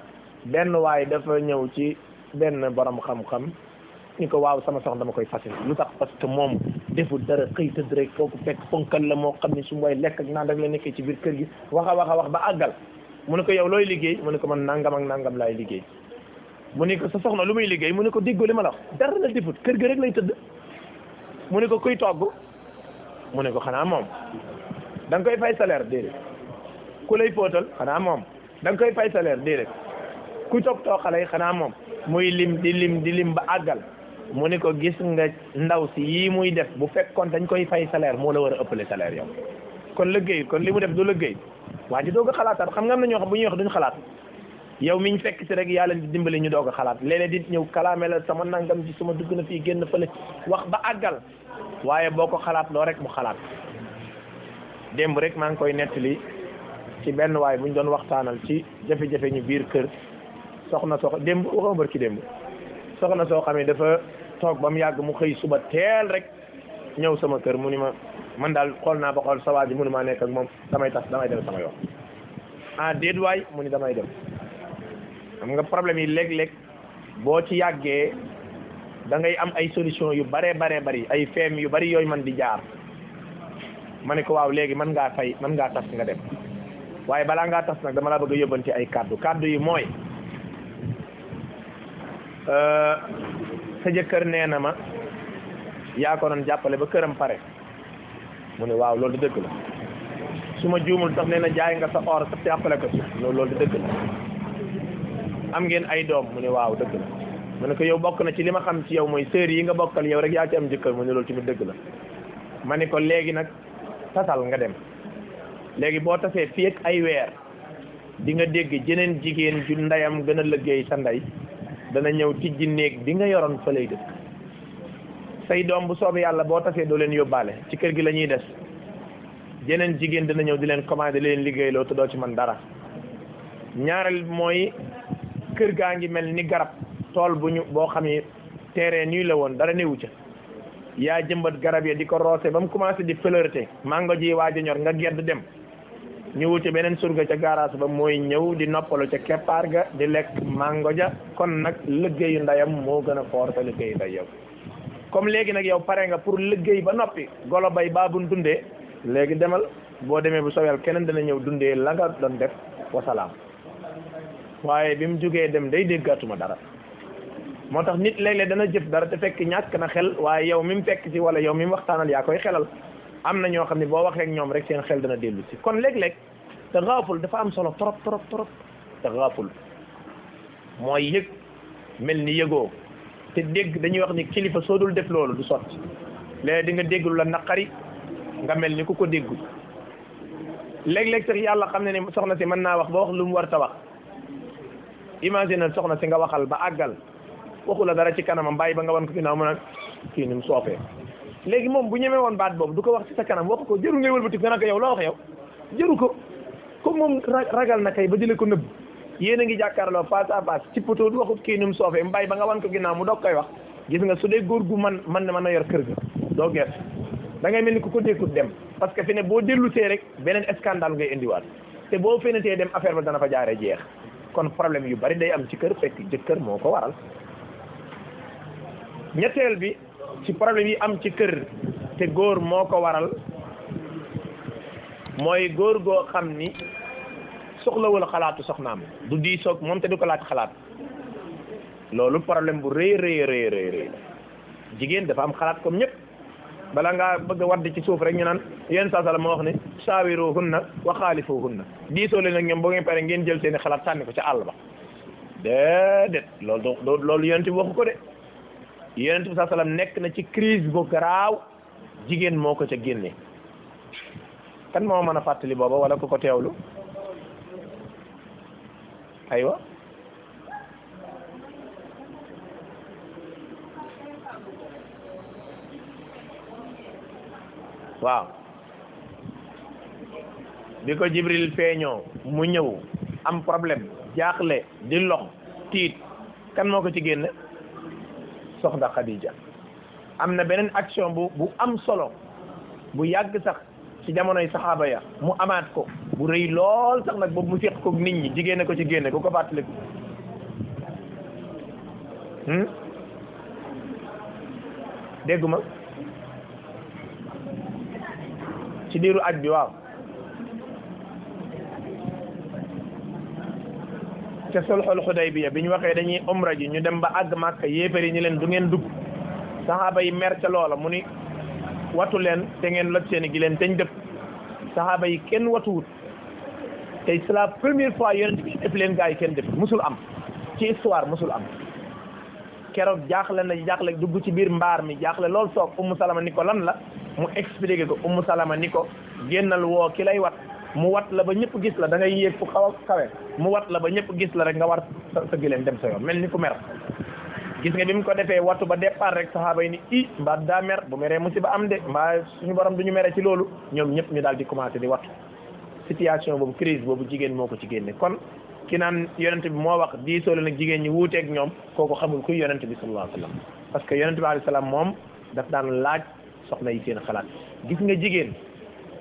benn waaye dafa ñëw ci benn borom xam-xam ni ko waaw sama soxna dama koy fase lu tax parce que moom deful dara xëy tëdd rek kooku fekk ponkal la moo xam ne su mooy lekk ak naan rek la nekkee ci biir kër gi wax ba àggal mu ne ko yow looy liggéey mu ne ko man nangam ak nangam laay liggéey mu ne ko sa soxna lu muy liggéey mu ne ko déggoo li ma la wax dara la defut kër gi rek lay tëdd mu ne ko kuy togg mu ne ko xanaa moom da nga koy fay salaire déedéet ku lay fóotal xanaa moom da nga koy fay salaire déedéet ku toppatoo xale yi xanaa moom muy lim di lim ba àggal mu ne ko gis nga ndaw si yii muy def bu fekkoon dañ koy fay salaire moo la war a ëppale salaire yow kon liggéey kon li mu def du liggéey waa ji doog a xalaataat xam nga am na ñoo xam bu ñuy wax duñ xalaat yow miñ fekk si rek yàlla di dimbali ñu doog a xalaat léeg-léeg di ñëw kalaame la sama nangam ci sama dugg na fii génn fële wax ba àggal waaye boo ko xalaat loo rek mu xalaat démb rek maa ngi koy nettali ci benn waay bu ñu doon waxtaanal ci jafe-jafe ñu biir kër soxna soo démb waxuma barki démb soxna soo xam ne dafa toog ba mu yàgg mu xëy suba teel rek ñëw sama kër mu ni ma man daal xool naa ba xool sa waa ji mënu maa nekk ak moom damay dem sama yoon ah déet waay mu ni damay dem xam nga problème yi léeg-léeg boo ci yàggee da ngay am ay solution yu bare bari ay feem yu bari yooyu man di jaar ma ne ko waaw léegi mën ngaa tas nga dem waaye balaa ngaa tas nag dama la bëgg a yóbbanti ay kaddu yi mooy sa jëkkër nee na ma yaa ko doon jàppale ba këram pare mu ne waaw loolu di dëgg la su ma juumul sax nee na jaay nga sa or sax jàppale ko ci loolu di dëgg la am ngeen ay doom mu ne waaw dëgg la mu ne ko yow bokk na ci li ma xam ci yow mooy sœur yi nga bokkal yow rek yaa ci am jëkkër mu ne loolu tamit dëgg la ma ne ko léegi nag tasal nga dem léegi boo tasee fii ak ay weer di nga dégg jeneen jigéen ju ndeyam gën a liggéey sa ndey dana ñëw tijji néeg bi nga yoroon fa lay dëkk say doom bu soobee yàlla boo tasee doo leen yóbbaale ci kër gi la ñuy des jeneen jigéen dina ñëw di leen commandé leen liggéeyloo te doo ci man dara ñaareel mooy kër gaa ngi mel ni garab tool boo xam ne terrain nii la woon dara newu ca yaa jëmbat garab ya di ko roose ba mu commencé di fleurté mango ji waaj a ñor nga gedd dem ñu wuti beneen surga ca garage ba mooy ñëw di noppalu ca keppaar ga di lekk mango ja kon nag liggéeyu ndeyam moo gën a foor sa liggéeyu nday yow comme léegi nag yow pare nga pour liggéey ba noppi golo bay baabun dundee léegi demal boo demee bu sowel keneen dana ñëw dundee la nga doon def wasalaam waaye bi mu jógee dem day déggatuma dara moo tax nit léeg-léeg dana jëf dara te fekk ñàkk na xel waaye yow mi mu fekk ci wala yow mi mu waxtaanal yaa koy xelal am na ñoo xam ne boo waxee ak ñoom rek seen xel dana dellu si kon léeg-léeg te gaaful dafa am solo trop trop trop te gaaful mooy yëg mel ni yëgoo te dégg dañuy wax ni kilifa soo dul def loolu du sotti léegi di nga dégg lu la naqari nga mel ni ku ko déggul léeg-léeg sax yàlla xam ne ne soxna si mën naa wax ba wax lu mu war ta wax imagine soxna si nga waxal ba àggal waxu la dara ci kanamam bàyyi ba nga wan ko ginnaaw mën a kii ni mu soofee léegi moom bu ñemee woon baat boobu du ko wax ci sa kanam waxu ko jëru ngay wëlbati nga naan ko yow loo wax yow jëru ko comme moom ragal na kay ba jëlee ko nëbb yéen a ngi jàkkaarloo face à face ci poto du waxut kii ni mu soofee mbay ba nga wan ko ginnaaw mu doog koy wax gis nga su dee góor gu man na yor kër ga doo gerte da ngay mel ni ku ko dékkut dem parce que fi ne boo dellusee rek beneen scandale ngay indiwaat te boo fenetee dem affaire ba dana fa jaaree jeex kon problème yu bari day am ci kër fekk jëkkër moo ko waral ñetteel bi ci problème yi am ci kër te góor moo ko waral mooy góor goo xam ni soxlawul xalaatu soxnaam du diisoog moom te du ko laaj xalaat loolu problème bu rëy rëy jigéen dafa am xalaat comme ñëpp bala ngaa bëgg a wadd ci suuf rek ñu naan yéen saa sala moo wax ne saawiruhunna wa xaalifuhunna diisoo leen ak ñoom boo ngeen pare ngeen jël seeni xalaat sànni ko ca àll ba déedéet loolu yonent bi waxu ko de yonent bi saa sallam nekk na ci crise bu garaaw jigéen moo ko ca génne kan moo mën a fàttali booba wala ku ko teewlu aywa waaw bi ko Jibril feeñoo mu ñëw am problème jaaxle di lox tiit kan moo ko ci génne soxna Khadija am na beneen action bu am solo bu yàgg sax ci jamonoy saxaaba ya mu amaat ko bu rëy lool sax nag boobu mu seq ko nit ñi jigéen ko ci génne ku ko fàttaliku dégguma ci diiru aj bi waaw ca sulhul Hudaybiya bi ñu waxee dañuy umra ji ñu dem ba àgg Màkka yéefari ñi leen du ngeen dugg saxaaba yi mer ca loola mu ni watu leen te ngeen loj seeni gi leen teñ dëpp saxaaba yi kenn watuwut tey c'est la première fois yonent bi def leen gaa yi kenn def musul am ci histoire musul am keroog jaaxle na jaaxle dugg ci biir mbaar mi jaaxle lool soog Ummu Salama ni ko lan la mu expliqué ko Ummu Salama ni ko génnal woo ki lay wat mu wat la ba ñëpp gis la da ngay yéeg fu xaw a kawe mu wat la ba ñëpp gis la rek nga war sa gileen dem sa yoon mel ni ku mer gis nga bi mu ko defee wattu ba départ rek saxaaba yi ni mbaa daa mer bu meree musiba am de mbaa suñu borom du ñu mere ci loolu ñoom ñëpp ñu daal di commencé di wattu situation boobu crise boobu jigéen moo ko ci génne kon ki naan yonent bi moo wax diisoo leen ak jigéen ñi wuuteeg ñoom kooku xamul kuy yonent bi sallallahu alayhi wa sallam parce que yonent bi alayhi salaam moom daf daan laaj soxna yi seen xalaat gis nga jigéen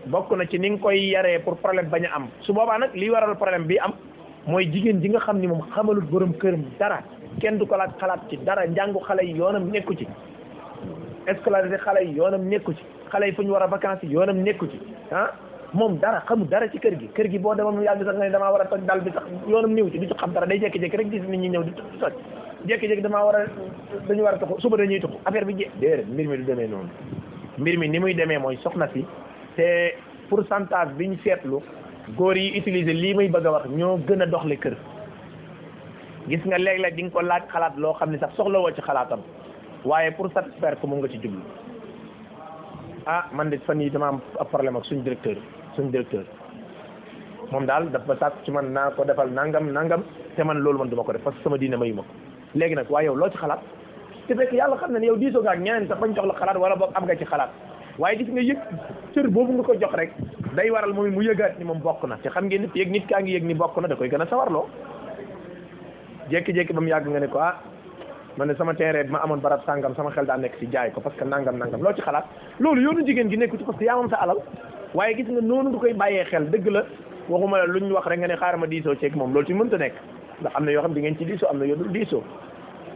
bokk na ci ni nga koy yaree pour problème bañ a am su boobaa nag li waral problème bi am mooy jigéen ji nga xam ni moom xamalut borom këram dara kenn du ko laaj xalaat ci dara njàngu xale yi yoonam nekku ci scolarité xale yi yoonam nekku ci xale yi fu ñu war a vacances yi yoonam nekku ci moom dara xamul dara ci kër gi boo demoon mu yàgg sax nga ne damaa war a toj dal bi sax yoonam néew ci du ci xam dara day jékki-jékki rek gis nit ñi ñëw di toj jékki-jékki dañu war a tuxu suba dañuy tuxu affaire bi déedéet mbir mi du demee noonu mbir mi ni muy demee mooy soxna si te pourcentage biñ seetlu góor yi utiliser lii muy bëgg a wax ñoo gën a doxle kër gis nga léeg-léeg di nga ko laaj xalaat loo xam ne sax soxla woo ci xalaatam waaye pour satisfaire ko mu nga ci jublu man de fan yi dama am problème ak suñu directeur moom daal dafa sàkk ci man naa ko defal nangam te man loolu man duma ko def parce que sama diine mayu ma ko léegi nag waaye yow loo ci xalaat te fekk yàlla xam na ne yow diisoo nga ak ñeneen sax bañ jox la xalaat wala boog am nga ci xalaat waaye gis nga yëg cër boobu nga ko jox rek day waral moom mu yëgaat ni moom bokk na te xam ngeen nit kaa ngi yëg ni bokk na da koy gën a sawarloo jékki-jékki ba mu yàgg nga ne ko man ne sama terrain bi ma amoon barab sàngam sama xel daa nekk ci jaay ko parce que nangam nangam loo ci xalaat loolu yoonu jigéen gi nekku ci parce que yaa moom sa alal waaye gis nga noonu du koy bàyyee xel dëgg la waxuma la luñ wax rek nga ne xaaral ma diisoo ceeg moom loolu ci mënta nekk ndax am na yoo xam di ngeen ci diisoo am na yoo dul diisoo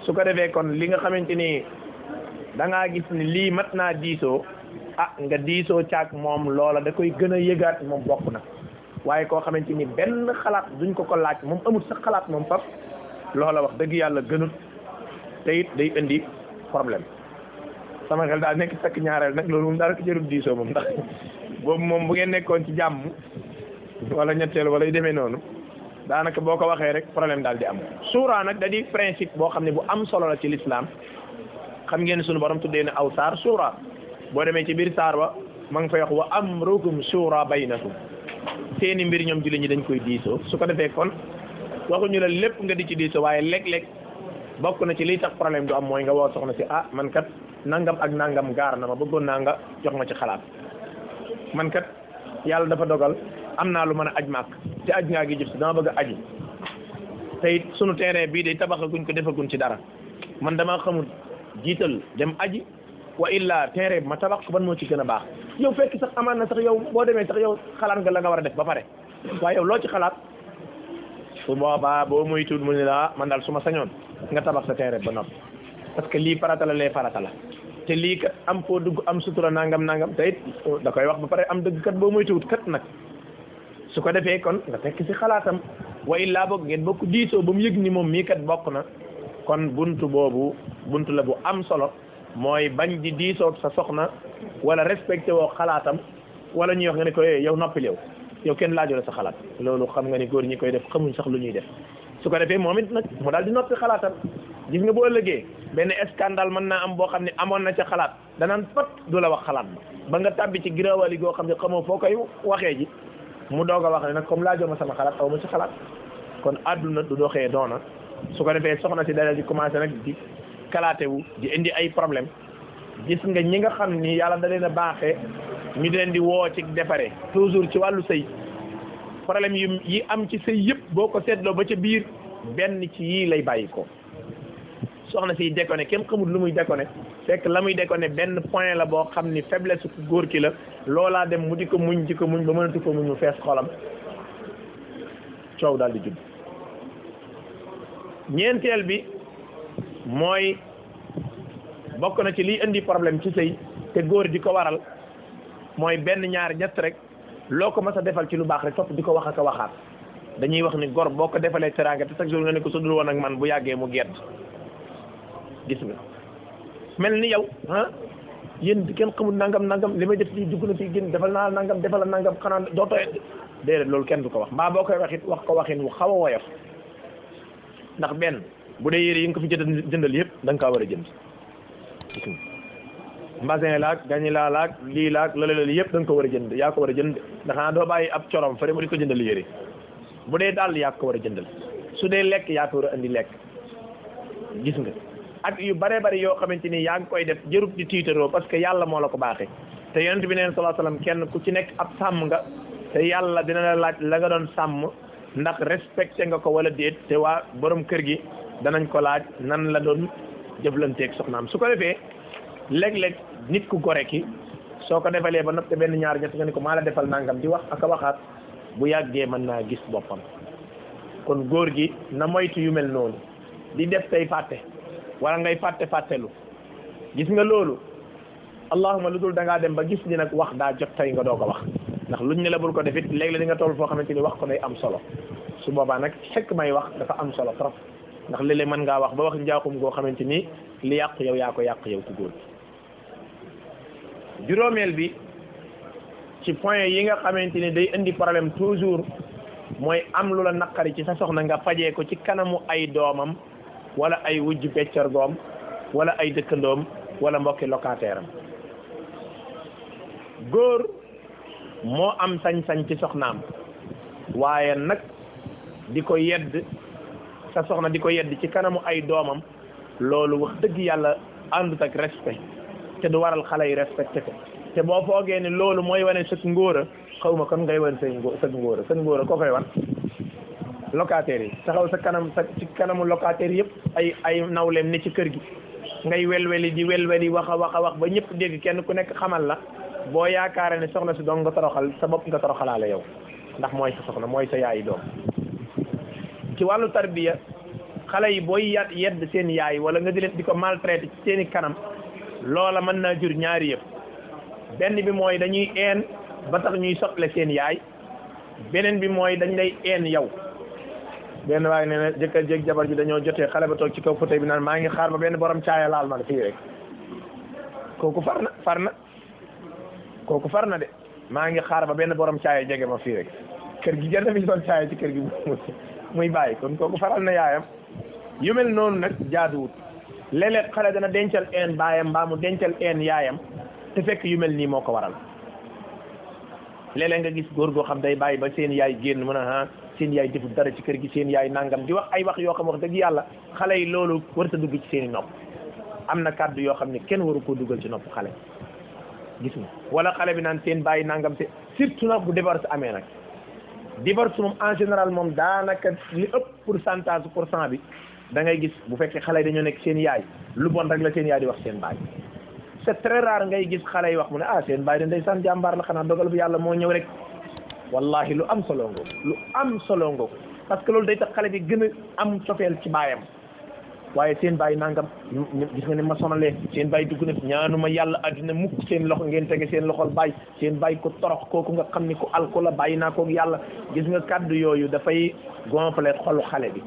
su ko defee kon li nga xamante ni da ngaa gis ni lii mat naa diisoo nga diisoo caag moom loola da koy gën a yëgaat moom bokk na waaye koo xamante ni benn xalaat duñ ko laaj moom amul sax xalaat moom faf loola wax dëgg yàlla gënut te it day indi problème sama xel daal nekk takk ñaareel nag loolu moom daal ko jërul diisoo moom ndax boobu moom bu ngeen nekkoon ci jàmm wala ñetteel wala yu demee noonu daanaka boo ko waxee rek problème daal di am suuraa nag da di principe boo xam ne bu am solo la ci l'islam xam ngeen sunu borom tuddee ne aw saar suuraa boo demee ci biir saar ba ma ngi fay wax wa amrukum suuraa baynakum seeni mbir ñoom julli ñi dañ koy diisoo su ko defee kon waxuñu la lépp nga di ci diisoo waaye léeg-léeg bokk na ci liy tax problème du am mooy nga woo soxna si man kat nangam ak nangam gaar na ma bëggoon naa nga jox ma ci xalaat man kat yàlla dafa dogal am naa lu mën a aj màkk te aj ngaa gi jëf si dama bëgg a aji te it sunu terrain bii day tabaxaguñ ko defaguñ ci dara man dama xamul jiital dem aji wa illa terrain bi ma tabax ko ban moo ci gën a baax yow fekk sax amaan na sax yow boo demee sax yow xalaat nga la nga war a def ba pare waaye yow loo ci xalaat su boobaa boo muy tuut mu ne la man daal su ma sañoon nga tabax sa terrain ba noppi parce que lii farata la lee farata la te lii kat am foo dugg am sutura nangam nangam te it da koy wax ba pare am dëgg kat boo muy tuut kat nag su ko defee kon nga fekk ci xalaatam wa illaa boog ngeen bokk diisoo ba mu yëg ni moom mii kat bokk na kon buntu boobu buntu la bu am solo mooy bañ di diisoo sa soxna wala respecté woo xalaatam wala ñuy wax nga ne ko yow noppil yow kenn laajoo la sa xalaat loolu xam nga ni góor ñi koy def xamuñ sax lu ñuy def su ko defee moom it nag mu daal di noppi xalaatam gis nga boo ëllëgee benn scandale mën naa am boo xam ne amoon na ca xalaat danaan pat du la wax xalaat ba nga tàbbi ci girawali goo xam ne xamoo foo koy waxee ji mu doog a wax ne nag comme laajoo ma sama xalaat aw ma ci xalaat kon àdduna du doxee doona su ko defee soxna si dara di commencé nag di kalaatewu di indi ay problème gis nga ñi nga xam ni yàlla da leen a baaxee ñu leen di woo ci defare toujours ci wàllu sëy problème yi am ci sëy yëpp boo ko seetloo ba ca biir benn ci yii lay bàyyi ko soxna si déconné kenn xamul lu muy déconné fekk la muy déconné benn point la boo xam ni faiblesse góor ki la loolaa dem mu di ko muñ ba mënatu ko muñ mu fees xolam coow daal di judd ñeenteel bi mooy bokk na ci liy indi problème ci sëy te góor di ko waral mooy benn ñaar ñett rek loo ko mas a defal ci lu baax rek topp di ko wax ak a waxaat dañuy wax ni gor boo ko defalee teraanga te chaque jour nga ne ko su dul woon ak man bu yàggee mu gedd gis nga mel ni yow yéen kenn xamul nangam li may def lii dugg na fii génn defal naa nangam defal la nangam xanaa doo tooy déedéet loolu kenn du ko wax mbaa boo koy waxit wax ko waxin wu xaw a woyof ndax benn bu dee yére yi nga ko fi jëndal yëpp da nga kaa war a jënd mbasin laag gañi laag lii laag loolu yëpp da nga ko war a jënd yaa ko war a jënd ndax xanaa doo bàyyi ab corom fële mu di ko jëndal yére bu dee daal yaa ko war a jëndal su dee lekk yaa ko war a indi lekk gis nga ak yu bare bari yoo xamante ni yaa ngi koy def jërut di tiitaroo parce que yàlla moo la ko baaxee te yonent bi neen sallallahu alayhi wasallam kenn ku ci nekk ab sàmm nga te yàlla dina la laaj la nga doon sàmm ndax respecté nga ko wala déet te waa borom kër gi danañ ko laaj nan la doon jëflanteeg soxnaam su ko defee léeg-léeg nit ku gore ki soo ko defalee ba nopp te benn ñaar ñett nga ni ko maa la defal nangam di wax ak a waxaat bu yàggee mën naa gis boppam kon góor gi na moytu yu mel noonu di def tey fàtte wala ngay fàttelu gis nga loolu allahuma lu dul da ngaa dem ba gis ni nag wax daa jot tey nga doog a wax ndax luñ ne la bul ko defit léeg-léeg di nga toll foo xamante ni wax ko day am solo su boobaa nag fekk may wax dafa am solo trop ndax léeg-léeg mën ngaa wax ba wax njaaxum goo xamante ni li yàq yow yaa ko yàq yow ku góor juróomeel bi ci point yi nga xamante ni day indi problème toujours mooy am lu la naqari ci sa soxna nga fajee ko ci kanamu ay doomam wala ay wujj peccorgoom wala ay dëkkandoom wala mbokki locataire am góor moo am sañ-sañ ci soxnaam waaye nag di ko yedd sa soxna di ko yedd ci kanamu ay doomam loolu wax dëgg yàlla àndut ak respect te du waral xale yi respecté ko te boo foogee ne loolu mooy wane sëg ngóora xaw ma kon ngay wan sëg ngóora ko koy wan locataires yi taxaw sa kanam ci kanamu locataires yëpp ay nawleem ne ci kër gi ngay welweli di welweli wax a wax ba ñëpp dégg kenn ku nekk xamal la boo yaakaare ne soxna si doon nga toroxal sa bopp nga toroxalaale yow ndax mooy sa soxna mooy sa yaayi doom ci wàllu tarbiya xale yi booy yedd seen yaay wala nga di leen di ko maltraité ci seen i kanam loola mën naa jur ñaari yëpp benn bi mooy dañuy een ba tax ñuy sotle seen yaay beneen bi mooy dañ lay een yow benn waaye nee na jëkkër jéeg jabar ji dañoo jotee xale ba toog ci kaw fauteuil bi naan maa ngi xaar ba benn borom caaya laal ma fii rek kooku far na de maa ngi xaar ba benn borom caaya jege ma fii rek kër gi jënd mi doon caaya ci kër gi muy bàyyi kon kooku faral na yaayam yu mel noonu nag jaaduwut léeg-léeg xale dana dencal een baayam mbaa mu dencal een yaayam te fekk yu mel nii moo ko waral léeg-léeg nga gis góor goo xam day bàyyi ba seen yaay génn mën a seen yaay defut dara ci kër gi seen yaay nangam di wax ay wax yoo xam wax dëgg yàlla xale yi loolu warta dugg ci seen i nopp am na kàddu yoo xam ne kenn waru koo dugal ci nopp xale gis nga wala xale bi naan seen bàyyi nangam te surtout nag bu divorce amee nag divorce moom en général moom daanaka li ëpp pourcentage bi da ngay gis bu fekkee xale yi dañoo nekk seen yaay lu bon rek la seen yaay di wax seen baay c'est très rare ngay gis xale yi wax mu ne seen baay de ndeysaan jàmbaar la xanaa dogal bu yàlla moo ñëw rek wallahi lu am solo ngoo parce que loolu day tax xale bi gën a am cofeel ci baayam waaye seen baay nangam gis nga ne ma sonalee seen baay dugg na ñaanuma yàlla àddina mukk seen loxo ngeen tege seen loxol baay seen baay ko torox kooku nga xam ni ko alko la bàyyi naa koog yàlla gis nga kàddu yooyu dafay gonfler xolu xale bi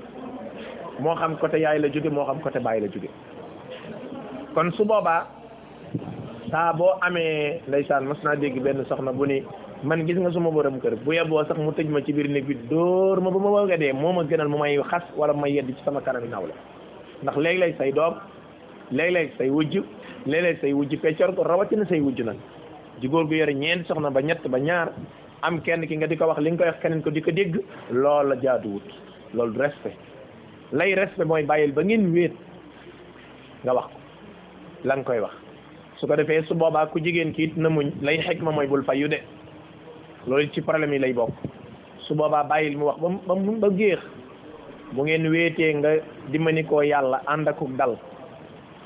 moo xam côté yaay la jóge moo xam côté baay la jóge kon su boobaa saa boo amee ndeysaan mas naa dégg benn soxna bu ni man gis nga suma borom kër bu yeboo sax mu tëj ma ci biir néeg bi dóor ma ba ma bëgg a dee moo ma gënal mu may xas wala mu may yedd ci sama kanami nawle ndax léeg-léeg say doom léeg-léeg say wujj léeg-léeg say wujj peccor ko rawatina say wujj nag ji góor gu yore ñeenti soxna ba ñett ba ñaar am kenn ki nga di ko wax li nga koy wax keneen ko di ko dégg loolu la jaaduwut loolu respect lay respect mooy bàyyil ba ngeen wéet nga wax ko la nga koy wax su ko defee su boobaa ku jigéen ki it na muñ lay xikma mooy bul fayu de loolu ci problème yi lay bokk su boobaa bàyyil mu wax ba géex bu ngeen wéetee nga dimbali ko yàlla ànd ak dal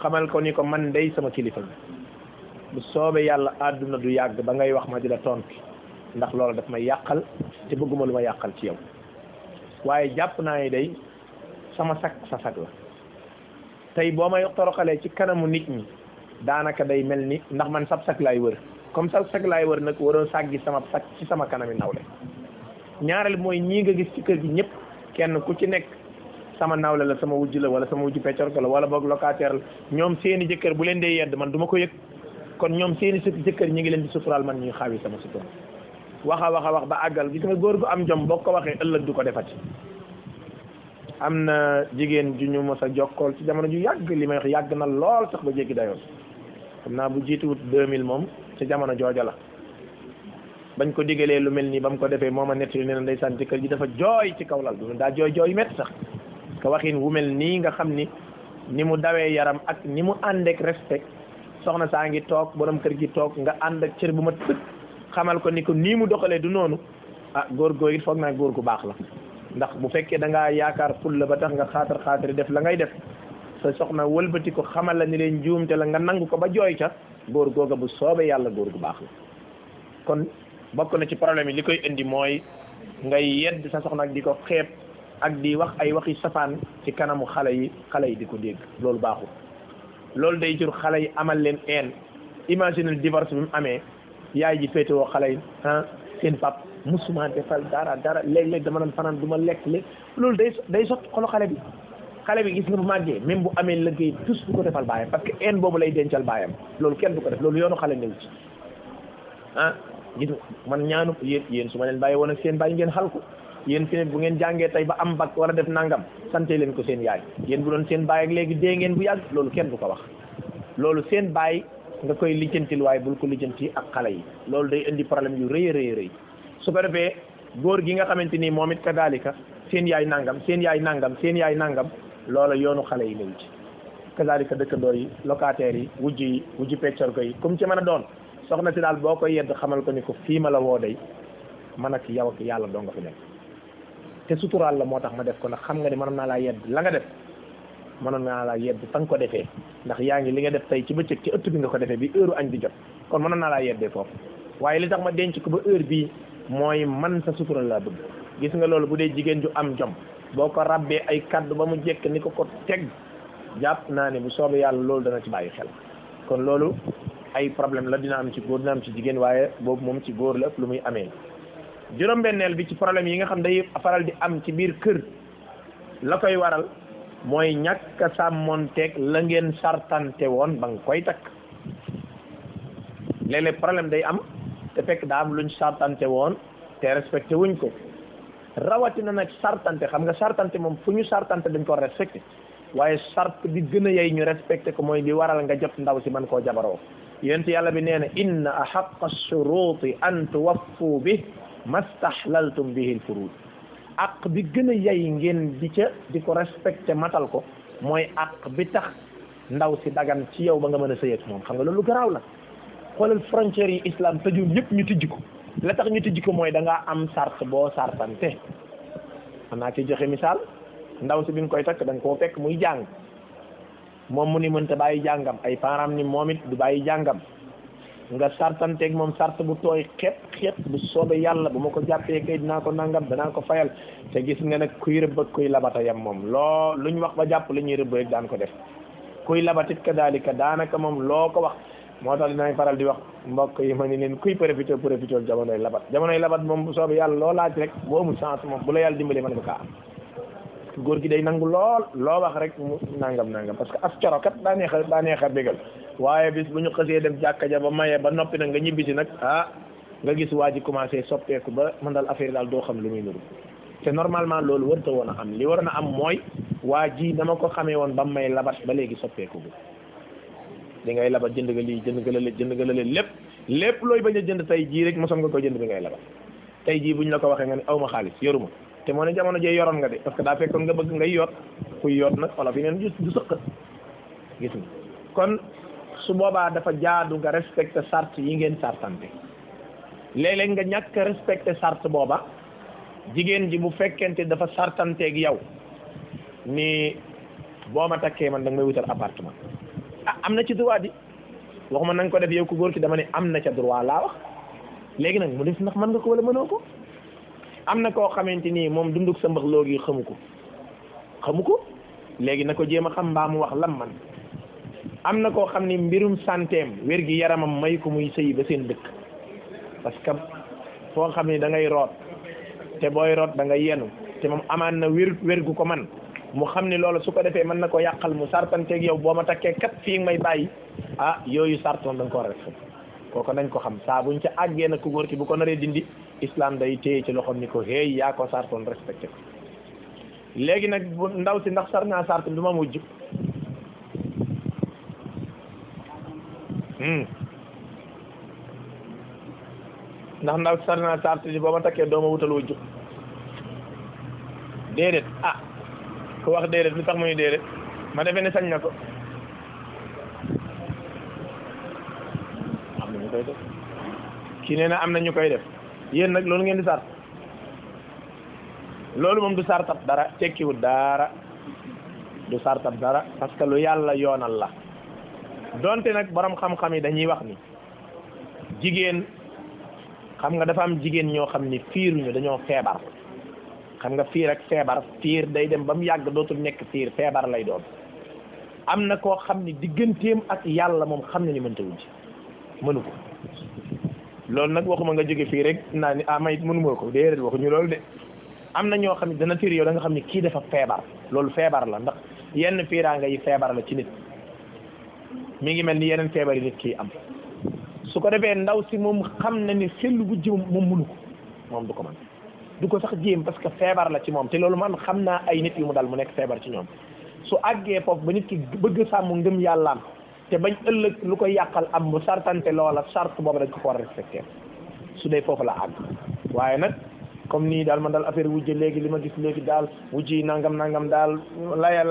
xamal ko ni ko man day sama kilifa bi bu soobee yàlla àdduna du yàgg ba ngay wax ma di la tontu ndax loolu daf may yàqal te bëgguma lu ma yàqal ci yow waaye jàpp naa ne day sama sag sa sag la tey boo may toroxalee ci kanamu nit ñi daanaka day mel ni ndax man sab sag laay wër comme sab sag laay wër nag waroo sàggi sama sag ci sama kanami nawle ñaareel mooy ñii nga gis ci kër gi ñëpp kenn ku ci nekk sama nawle la sama wujj la wala sama wujj peccorko la wala boog locataire la ñoom seeni jëkkër bu leen dee yedd man du ma ko yëg kon ñoom seeni jëkkër ñi ngi leen di suturaal man ñuy xaawi sama sutura wax a wax ba àggal gis nga góor gu am jom boo ko waxee ëllëg du ko defati am na jigéen ju ñu mos a jokkool ci jamono ju yàgg li may wax yàgg na lool sax ba jéggi dayoon xam naa bu jiituwut 2000 moom ci jamono jooja la bañ ko digalee lu mel nii ba mu ko defee mooma nettali nee na ndeysaan jëkkër ji dafa jooy ci kaw lal bi daa jooy métti sax parce que waxin wu mel nii nga xam ni mu dawee yaram ak ni mu àndeek respect soxna saa ngi toog borom kër gi toog nga ànd ak cër bu ma tëkk xamal ko ni ko nii mu doxalee du noonu góor googu it foog naa góor gu baax la ndax bu fekkee da ngaa yaakaar ful la ba tax nga xaatar def la ngay def sa soxna wëlbati ko xamal la ni leen njuumte la nga nangu ko ba jooy ca góor googa bu soobee yàlla góor gu baax la kon bokk na ci problème yi li koy indi mooy ngay yedd sa soxna ak di ko xeeb ak di wax ay waxi safaan ci kanamu xale yi di ko dégg loolu baaxul loolu day jur xale yi amal leen imagine divorce bi mu amee yaay ji féetewoo xale yi seen pap musuma defal dara léeg-léeg dama doon fanaan du ma lekk loolu day sot xolu xale bi gis nga bu màggee même bu amee liggéey tous du ko defal baayam parce que boobu lay dencal baayam loolu kenn du ko def loolu yoonu xale new ci gis nga man ñaanu yéen su ma leen bàyyi woon ak seen bàyyi ngeen xal ko yéen fi ne bu ngeen jàngee tey ba am bac war a def nangam sante leen ko seen yaay yéen bu doon seen bàyyi ak léegi dee ngeen bu yàgg loolu kenn du ko wax loolu seen bàyyi nga koy lijjantil waaye bul ko lijjanti ak xale yi loolu day indi problème yu rëy su ko defee góor gi nga xamante ni moom it kadalika seen yaay nangam loola yoonu xale yi new ci kadalika dëkkandoo yi locataires yi wujji peccorgo yi comme ci mën a doon soxna si daal boo koy yedd xamal ko ni ko fii ma la woo day man ak yow ak yàlla doo nga fi nekk te suturaal la moo tax ma def ko ndax xam nga ni mënoon naa laa yedd la nga def mënoon naa laa yedd fa nga ko defee ndax yaa ngi li nga def tey ci bëccëg ci ëtt bi nga ko defee bi heure añ di jot kon mënoon naa laa yeddee foofu waaye li tax ma denc ko ba heure bii mooy man sa sutural laa bëgg gis nga loolu bu dee jigéen ju am jom boo ko rabbee ay kaddu ba mu jekk ni ko teg jàpp naa ne bu soobee yàlla loolu dana ci bàyyi xel kon loolu ay problème la dina am ci góor dina am ci jigéen waaye boobu moom ci góor la ëpp lu muy amee juróom-benneel bi ci problème yi nga xam day faral di am ci biir kër la koy waral mooy ñàkk a sàmmonteeg la ngeen sartante woon ba nga koy takk léeg-léeg problème day am te fekk daa am luñ sartante woon te respecté wuñ ko rawatina nag sartante xam nga sartante moom fu ñu sartante dañ ko respecté waaye sart bi gën a yey ñu respecté ko mooy bi waral nga jot ndaw si man koo jabaroo yonent yàlla bi nee na inna ahaqqa shuruti an tuwaffu bi mastahlaltum bihi al-furud aq bi gën a yey ngeen di ko respecté matal ko mooy aq bi tax ndaw si dagan ci yow ba nga mën a sëy ak moom xam nga loolu garaaw la xoolal frontières yi islam tëjul ñëpp ñu tijji ko la tax ñu tijji ko mooy da ngaa am sart boo sartante xam naa ci joxe misaal ndaw si bi nga koy takk da nga koo fekk muy jàng moom mu ni mënta bàyyi jàngam ay parents ni moom it du bàyyi jàngam nga sartanteeg moom sart bu tooy xeet bu soobee yàlla bu ma ko jàppee kay dinaa ko nangam danaa ko fayal te gis nga nag kuy rëbb ak kuy labata yam moom loo luñ wax ba jàpp li ñuy rëbb rek daan ko def kuy labatit kadalika daanaka moom loo ko wax moo tax dinaay faral di wax mbokk yi ma ni leen kuy profité jamonoy labat moom bu soobee yàlla loo laaj rek boo amul chance moom bu la yàlla dimbalee mën nga kaa am góor gi day nangu lool loo wax rek mu nangam parce que as coro kat daa neex a bégal waaye bis bu ñu xësee dem jàkka ja ba maye ba noppi nag nga ñibbisi nag nga gis waa ji commencé soppeeku ba man daal affaire daal doo xam lu muy nuru te normalement loolu warta woon a am li waroon a am mooy waa ji dama ko xamee woon ba may labat ba léegi soppeeku bi di ngay labat jënd nga lii jënd nga lële lépp looy bañ a jënd tey jii rek mosom nga ko jënd bi ngay labat tey jii buñ la ko waxee nga ne aw ma xaalis yoruma te moo ne jamono jee yoroon nga de parce que daa fekkoon nga bëgg ngay yoot kuy yoot nag wala fi neen du sëq gis nga kon su boobaa dafa jaadu nga respecté sart yi ngeen sartante léeg-léeg nga ñàkk respecté sart booba jigéen ji bu fekkente dafa sartanteeg yow ni boo ma takkee man da nga may wutal appartement am na ci droit di waxuma na nga ko def yow ku góor ki dama ne am na ca droit laa wax léegi nag mu def ndax mën nga ko wala mënoo ko am na koo xamante ni moom dunduk sa mbax loogi xamu ko léegi na ko jéem a xam mbaa mu wax lam man am na koo xam ni mbirum santeem wér gi yaramam may ko muy sëyi ba seen dëkk parce que foo xam ni da ngay root te booy root da nga yenu te moom amaan na wér gu ko man mu xam ni loolu su ko defee mën na ko yàqal mu sartanteeg yow boo ma takkee kat fii may bàyyi yooyu sartoon da nga ko war a def kooku nañ ko xam saa buñ ca àggee na ku góor ki bu ko naree dindi islam day téye ci loxoom ni ko hey yaa ko sartoon respecté ko léegi nag bu ndaw si ndax sar naa sart du ma mujj ndax ndaw si sar naa sart di boo ma takkee doo ma wutal wujju déedéet ku wax déedéet lu tax muy déedéet ma defee ne sañ na ko am na ñu koy def kii nee na am na ñu koy def yéen nag loolu ngeen di sart loolu moom du sartab dara tekkiwul dara du sartab dara parce que lu yàlla yoonal la donte nag borom xam-xam yi dañuy wax ni jigéen xam nga dafa am jigéen ñoo xam ni fiiruñu dañoo feebar xam nga fiir ak feebar fiir day dem ba mu yàgg dootul nekk fiir feebar lay doon am na koo xam ni digganteem ak yàlla moom xam na ni mënta wujj mënu ko loolu nag waxuma nga jóge fii rek naa ni may mënuma ko déedéet waxuñu loolu de am na ñoo xam ne dana fiir yow da nga xam ni kii dafa feebar loolu feebar la ndax yenn fiiraanga yi feebar la ci nit mi ngi mel ni yeneen feebar yi nit kii am su ko defee ndaw si moom xam na ni xel wujj moom mënu ko moom du ko mën du ko sax jéem parce que feebar la ci moom te loolu man xam naa ay nit yu mu dal mu nekk feebar ci ñoom su àggee foofu ba nit ki bëgg sàmm ngëm yàllaam te bañ ëllëg lu koy yàqal am bu sartante loola sart boobu dañ ko war a respecté su dee foofu la àgg waaye nag comme nii daal man daal affaire wujje léegi li ma gis léegi daal wujj yi nangam daal laya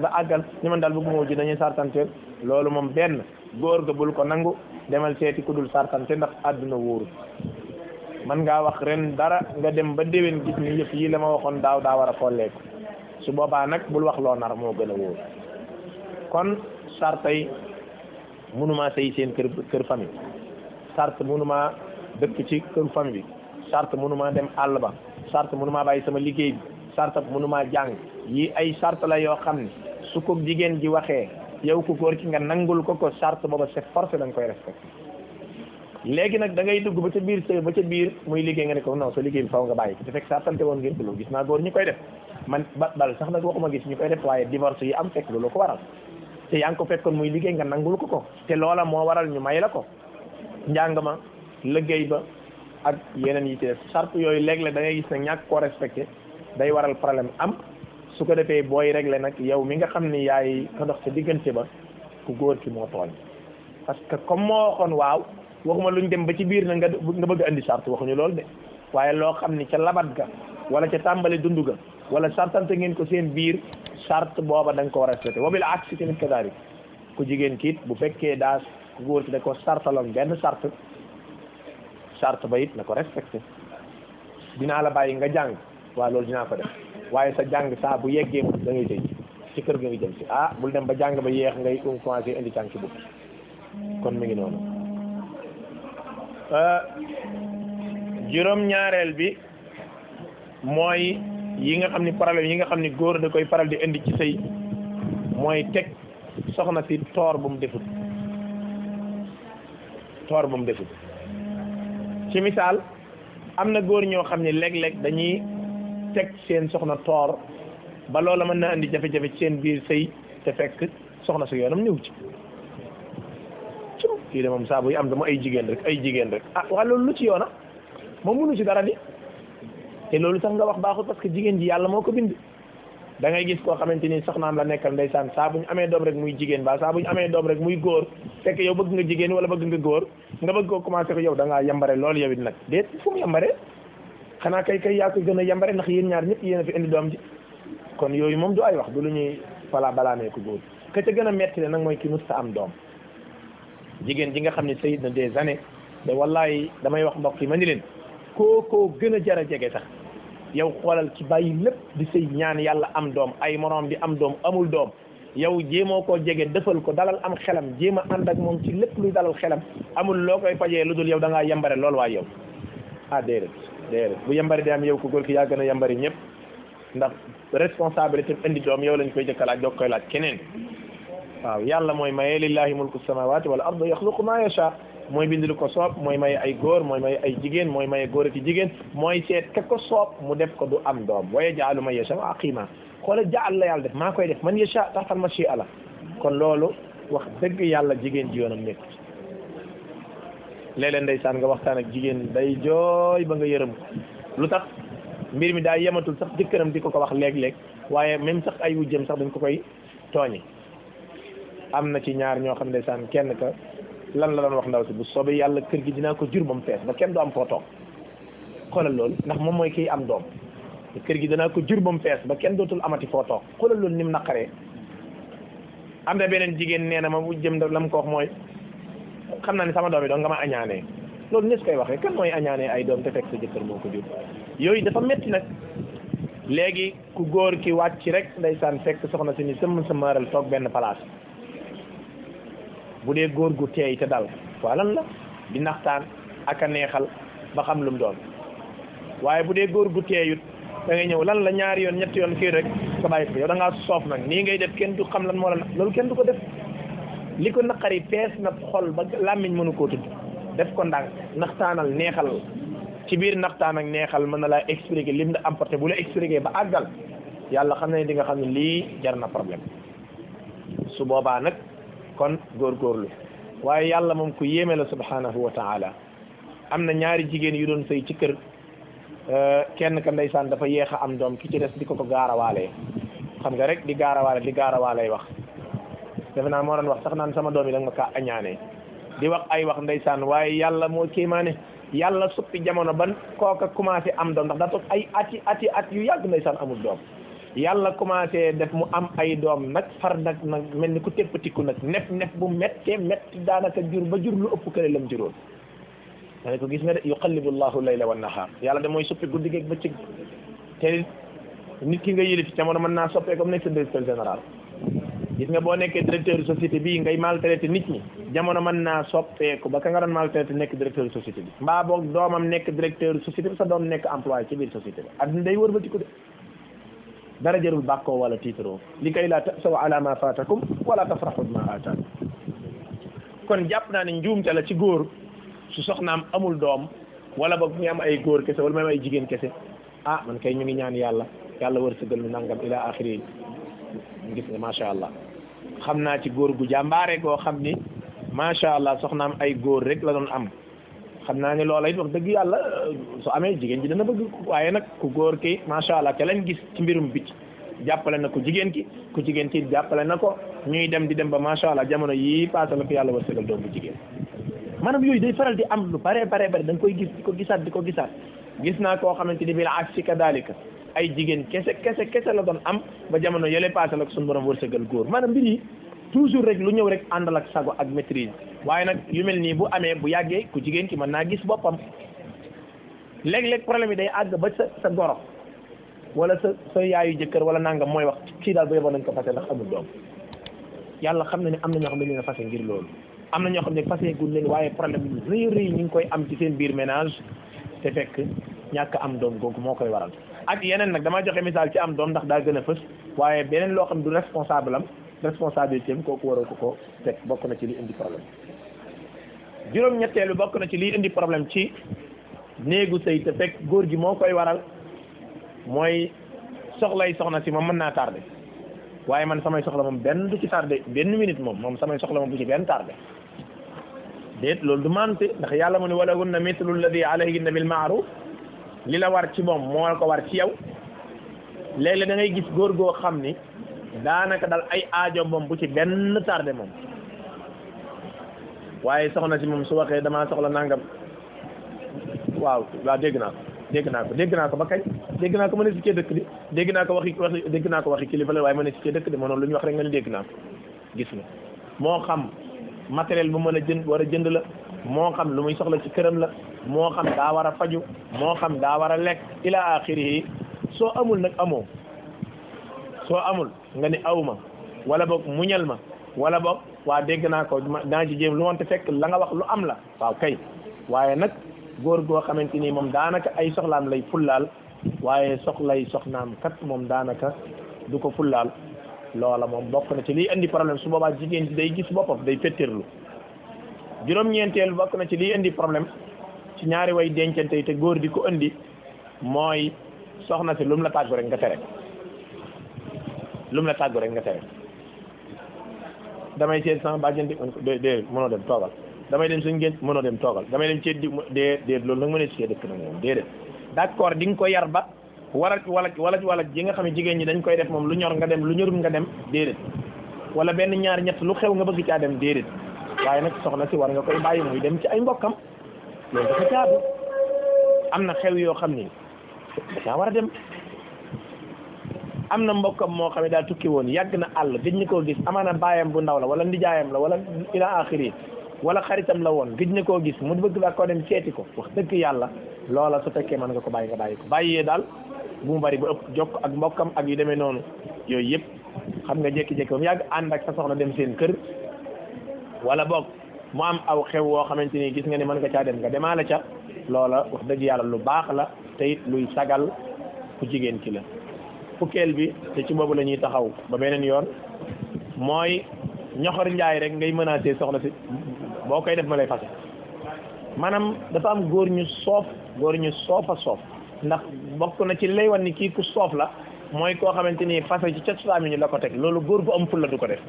ba àggal ni man daal bëgguma wujj dañuy sartante loolu moom benn góor ga bul ko nangu demal seeti ku dul sartante ndax àdduna wóoru man ngaa wax ren dara nga dem ba déwén gis ni yëf yi la ma waxoon daaw daa war a folleeku su boobaa nag bul wax loo nar moo gën a wóor kon sart yi mënumaa sëy seen kër famille sart mënumaa dëkk ci kër famille bi sart mënumaa dem àll ba sart mënumaa bàyyi sama liggéey bi sart mënumaa jàng yi ay sart la yoo xam ne su ko jigéen ji waxee yow ku góor ki nga nangul ko sart booba c'est forcé da nga koy respecté léegi nag da ngay dugg ba ca biir sëy ba ca biir muy liggéey nga ne ko non sa liggéey bi faw nga bàyyi ko te fekk sartante woon ngeen ko loolu gis naa góor ñi koy def man bal sax nag waxuma gis ñu koy def waaye divorce yi am fekk loolu ko waral te yaa ngi ko fekkoon muy liggéey nga nangul ko te loola moo waral ñu may la ko njàng ma liggéey ba ak yeneen yi ci def sart yooyu léeg-léeg da ngay gis nag ñàkk koo respecté day waral problème am su ko defee booy réglé nag yow mi nga xam ni yaay ko dox sa diggante ba ku góor ki moo tooñ parce que comme moo waxoon waaw waxuma luñ dem ba ci biir na nga bëgg a andi sart waxuñu loolu de waaye loo xam ni ca labat ga wala ca tàmbali dund ga wala sartante ngeen ko seen biir sart booba da nga ko war a respecté wa bil aksi tamit kadalik ku jigéen kiit bu fekkee daa ku góor ki da ko sartaloon benn sart ba it na ko respecté dinaa la bàyyi nga jàng waaw loolu dinaa ko def waaye sa jàng saa bu yeggee moom da ngay tëj ci kër ga nga jëm si bul dem ba jàng ba yeex ngay commencé indi tànk ci bukki kon mi ngi noonu juróom ñaareel bi mooy yi nga xam ni problème yi nga xam ni góor da koy faral di indi ci sëy mooy teg soxna si toor bu mu defut ci misaal am na góor ñoo xam ne léeg-léeg dañuy teg seen soxna toor ba loola mën na indi jafe-jafe ci seen biir sëy te fekk soxna su yoonam ñëw ci kii de moom saa buy am dama ay jigéen rek waa loolu lu ci yoona moom mënu ci dara di te loolu sax nga wax baaxul parce que jigéen ji yàlla moo ko bind da ngay gis koo xamante ni soxnaam la nekkal ndeysaan saa bu ñu amee doom rek muy jigéen ba saa bu ñu amee doom rek muy góor fekk yow bëgg nga jigéen wala bëgg nga góor nga bëgg koo commencé ko yow da ngaa yambare loolu yow it nag déet fu mu yambare xanaa kay yaa ko gën a yambare ndax yéen ñaar ñëpp yéen a fi indi doom ji kon yooyu moom du ay wax du lu ñuy balaamee ko góor ka ca gën a metti le nag mooy ki musta am doom jigéen ji nga xam ne sëy na des années te wallahi damay wax mbokk yi ma ni leen koo gën a jar a jege sax yow xoolal ci bàyyi lépp di sëy ñaan yàlla am doom ay moroom di am doom amul doom yow jéemoo koo jege defal ko dalal am xelam jéem a ànd ak moom ci lépp luy dalal xelam amul loo koy fajee lu dul yow da ngaa yambare loolu waay yow déedéet bu yambari di am yow ku góor ki yaa gën a yambari ñëpp ndax responsabilité indi doom yow lañ koy jëkka laaj doog koy laaj keneen waaw yàlla mooy maye lillahi mulku samawati wal ardi yaxluqu ma yasha mooy bind lu ko soob mooy maye ay góor mooy maye ay jigéen mooy maye góor ak jigéen mooy seet ka ko soob mu def ko du am doom wa yaj'alu man yasha aqima xoola jaal la yàlla def maa koy def man yasha taxtal mashi'a la kon loolu wax dëgg yàlla jigéen ji yoonam nekk léeg-léeg ndeysaan nga waxtaan ak jigéen day jooy ba nga yërëm ko lu tax mbir mi daa yematul sax jëkkëram di ko wax léeg-léeg waaye même sax ay wujjam sax dañ ko koy tooñi am na ci ñaar ñoo xam ndeysaan kenn ka lan la doon wax ndaw si bu soobee yàlla kër gi dinaa ko jur ba mu fees ba kenn du am foo toog xoolal loolu ndax moom mooy kiy am doom kër gi danaa ko jur ba mu fees ba kenn dootul amati foo toog xoolal loolu ni mu naqaree am na beneen jigéen nee na ma bu jëm la mu ko wax mooy xam naa ne sama doom yi doon nga ma añaanee loolu nes koy waxee kan mooy añaanee ay doom te fekk sa jëkkër moo ko jur yooyu dafa metti nag léegi ku góor ki wàcc rek ndeysaan fekk soxna si ni sëmm sa maaral toog benn place bu dee góor gu teey te dal waa lan la di naxtaan ak a neexal ba xam lu mu doon waaye bu dee góor gu teeyut da ngay ñëw lan la ñaari yoon ñetti yoon kii rek sa bàyyi ko yow da ngaa soof nag nii ngay def kenn du xam lan moo la loolu kenn du ko def li ko naqari pees na xol ba làmmiñ mënu koo tudd def ko ndànk naxtaanal neexal ci biir naxtaan ak neexal mën na laa expliquer lim da emporté bu la expliquer ba àggal yàlla xam ne di nga xam ne lii jar na problème su boobaa nag kon góorgóorlu waaye yàlla moom ku yéeme la subhanahu wa taala am na ñaari jigéen yu doon sëy ci kër kenn ka ndeysaan dafa yéex a am doom ki ci des di ko gaarawaalee xam nga rek di gaarawaale wax defe naa moo doon wax sax naan sama doom yi da nga ma kaa añaanee di wax ay wax ndeysaan waaye yàlla moo kéemaane yàlla suppi jamono ban kooka commencé am doom ndax daa toog ay ati at yu yàgg ndeysaan amul doom yàlla commencé def mu am ay doom nag far nag mel ni ku téppatiku nag nef bu méttee métti daanaka jur ba jur lu ëpp kële lam juróon ma ne ko gis nga de yuqallibu llahu layla wa nahaar yàlla de mooy suppi guddi geeg bëccëg te nit ki nga yëlif jamono mën naa soppee comme nekk sa directeur général gis nga boo nekkee directeur société bii ngay maltraité nit ñi jamono mën naa soppeeku ba ka nga doon maltraité nekk directeur société bi mbaa boog doomam nekk directeur société bi sa doom nekk employé ci biir société bi adduna day wërbatiku de dara jarul bàkkoo wala tiitaroo li kay laa tasaw ala ma fatakum wala tafraxu ma ataakum kon jàpp naa ne njuumte la ci góor su soxnaam amul doom wala boog muy am ay góor kese wala muy am ay jigéen kese ah man kay ñu ngi ñaan yàlla wërsëgal nu nangam ila axiri gis nga macha allah xam naa ci góor gu jàmbaare goo xam ni macha allah soxnaam ay góor rek la doon am xam naa ne loola it wax dëgg yàlla su amee jigéen ji dana bëgg waaye nag ku góor ki macha allah te lañ gis ci mbirum bicc jàppale na ku jigéen ki jàppale na ko ñuy dem di dem ba macha allah jamono yii passé la ko yàlla wërsëgal doom bu jigéen maanaam yooyu day faral di am lu bare da nga koy gis di ko gisaat gis naa koo xamante ni bil aksi kadalika ay jigéen kese la doon am ba jamono yële passé la ko suñu borom wërsëgal góor maanaam mbir yi toujours rek lu ñëw rek àndal ak sago ak maîtrise waaye nag yu mel nii bu amee bu yàggee ku jigéen ki mën naa gis boppam léeg-léeg problème yi day àgg ba sa goro wala sa yaayu jëkkër wala nangam mooy wax kii daal ba yeboo nañ ko fase ndax amul doom yàlla xam na ne am na ñoo xam ne leen a fase ngir loolu am na ñoo xam ne fase gun leen waaye problème yu rëy ñu ngi koy am ci seen biir ménage te fekk ñàkk am doom googu moo koy waral ak yeneen nag damaa joxe misaal ci am doom ndax daa gën a fës waaye beneen loo xam du responsabilité am kooku waroo ko teg bokk na ci li indi problème juróom-ñetteelu bokk na ci li indi problème ci néegu sëy te fekk góor gi moo koy waral mooy soxlay soxna si moom mën naa tardé waaye man samay soxla moom benn du ci tardé benn minute moom samay soxla moom du ci benn tardé déet loolu du mante ndax yàlla mu ne walahunna mithlu alladi alayhinna bil ma'ruf li la war ci moom moo ko war ci yow léeg-léeg da ngay gis góor goo xam ni daanaka dal ay aajo moom bu ci benn tardé moom waaye soxna si moom su waxee damaa soxla nangam waaw dégg naa ko ba kañ dégg naa ko mën a si cee dëkk di dégg naa ko waxi kilifa la waaye mën a si cee dëkk di mënoon lu ñu wax rek nga ne dégg naa ko gis nga moo xam matériel bu mën a war a jënd la moo xam lu muy soxla ci këram la moo xam daa war a faju moo xam daa war a lekk ila axirihi soo amul nag amoo soo amul nga ni awma wala boog muñal ma wala boog waa dégg naa ko daa ci jéem lu wante fekk la nga wax lu am la waaw kay waaye nag góor goo xamante ni moom daanaka ay soxlaam lay fullaal waaye soxlay soxnaam kat moom daanaka du ko fullaal loola moom bokk na ci liy indi problème su boobaa jigéen ji day gis boppam day fettirlu juróom-ñeenteelu bokk na ci liy indi problème ci ñaari way dencante te góor di ko indi mooy soxna si lu mu la tàggu rek nga tere damay seet sama bàjjanti dé mënoo dem toogal damay dem suñu gént mënoo dem toogal damay dem ci déet loolu nag mënee si dëkk nag moom déedéet d'accord di nga ko yar ba wala ji nga xam ne jigéen ñi dañ koy def moom lu ñor nga dem lu ñorul nga dem déedéet wala benn ñaar ñett lu xew nga bëgg caa dem déedéet waaye nag soxna si war nga koy bàyyi muy dem ci ay mbokkam loolu dafa jaadu am na xew yoo xam ni daa war a dem am na mbokkam moo xam ne daal tukki woon yàgg na àll gëj na koo gis amaana baayam bu ndaw la wala ndijaayam la wala ila axiri wala xaritam la woon gëj na koo gis mu bëgg la koo dem seeti ko wax dëgg yàlla loola su fekkee mën nga ko bàyyi ko bàyyee daal bu mu bari ba ëpp jokk ak mbokkam ak yu demee noonu yooyu yëpp xam nga jékki-jékki ba mu yàgg ànd ak sa soxna dem seen kër wala boog mu am aw xew woo xamante ni gis nga ne mën nga caa dem nga demaale ca loola wax dëgg yàlla lu baax la te it luy sagal ku jigéen ki la fukkeel bi te ci boobu la ñuy taxaw ba beneen yoon mooy ñoxor njaay rek ngay menacé soxna si boo koy def ma lay fase maanaam dafa am góor ñu soof a soof ndax bokk na ci lay wan ni kii ku soof la mooy koo xamante ni fase ci ca saami ñu la ko teg loolu góor gu am ful la du ko def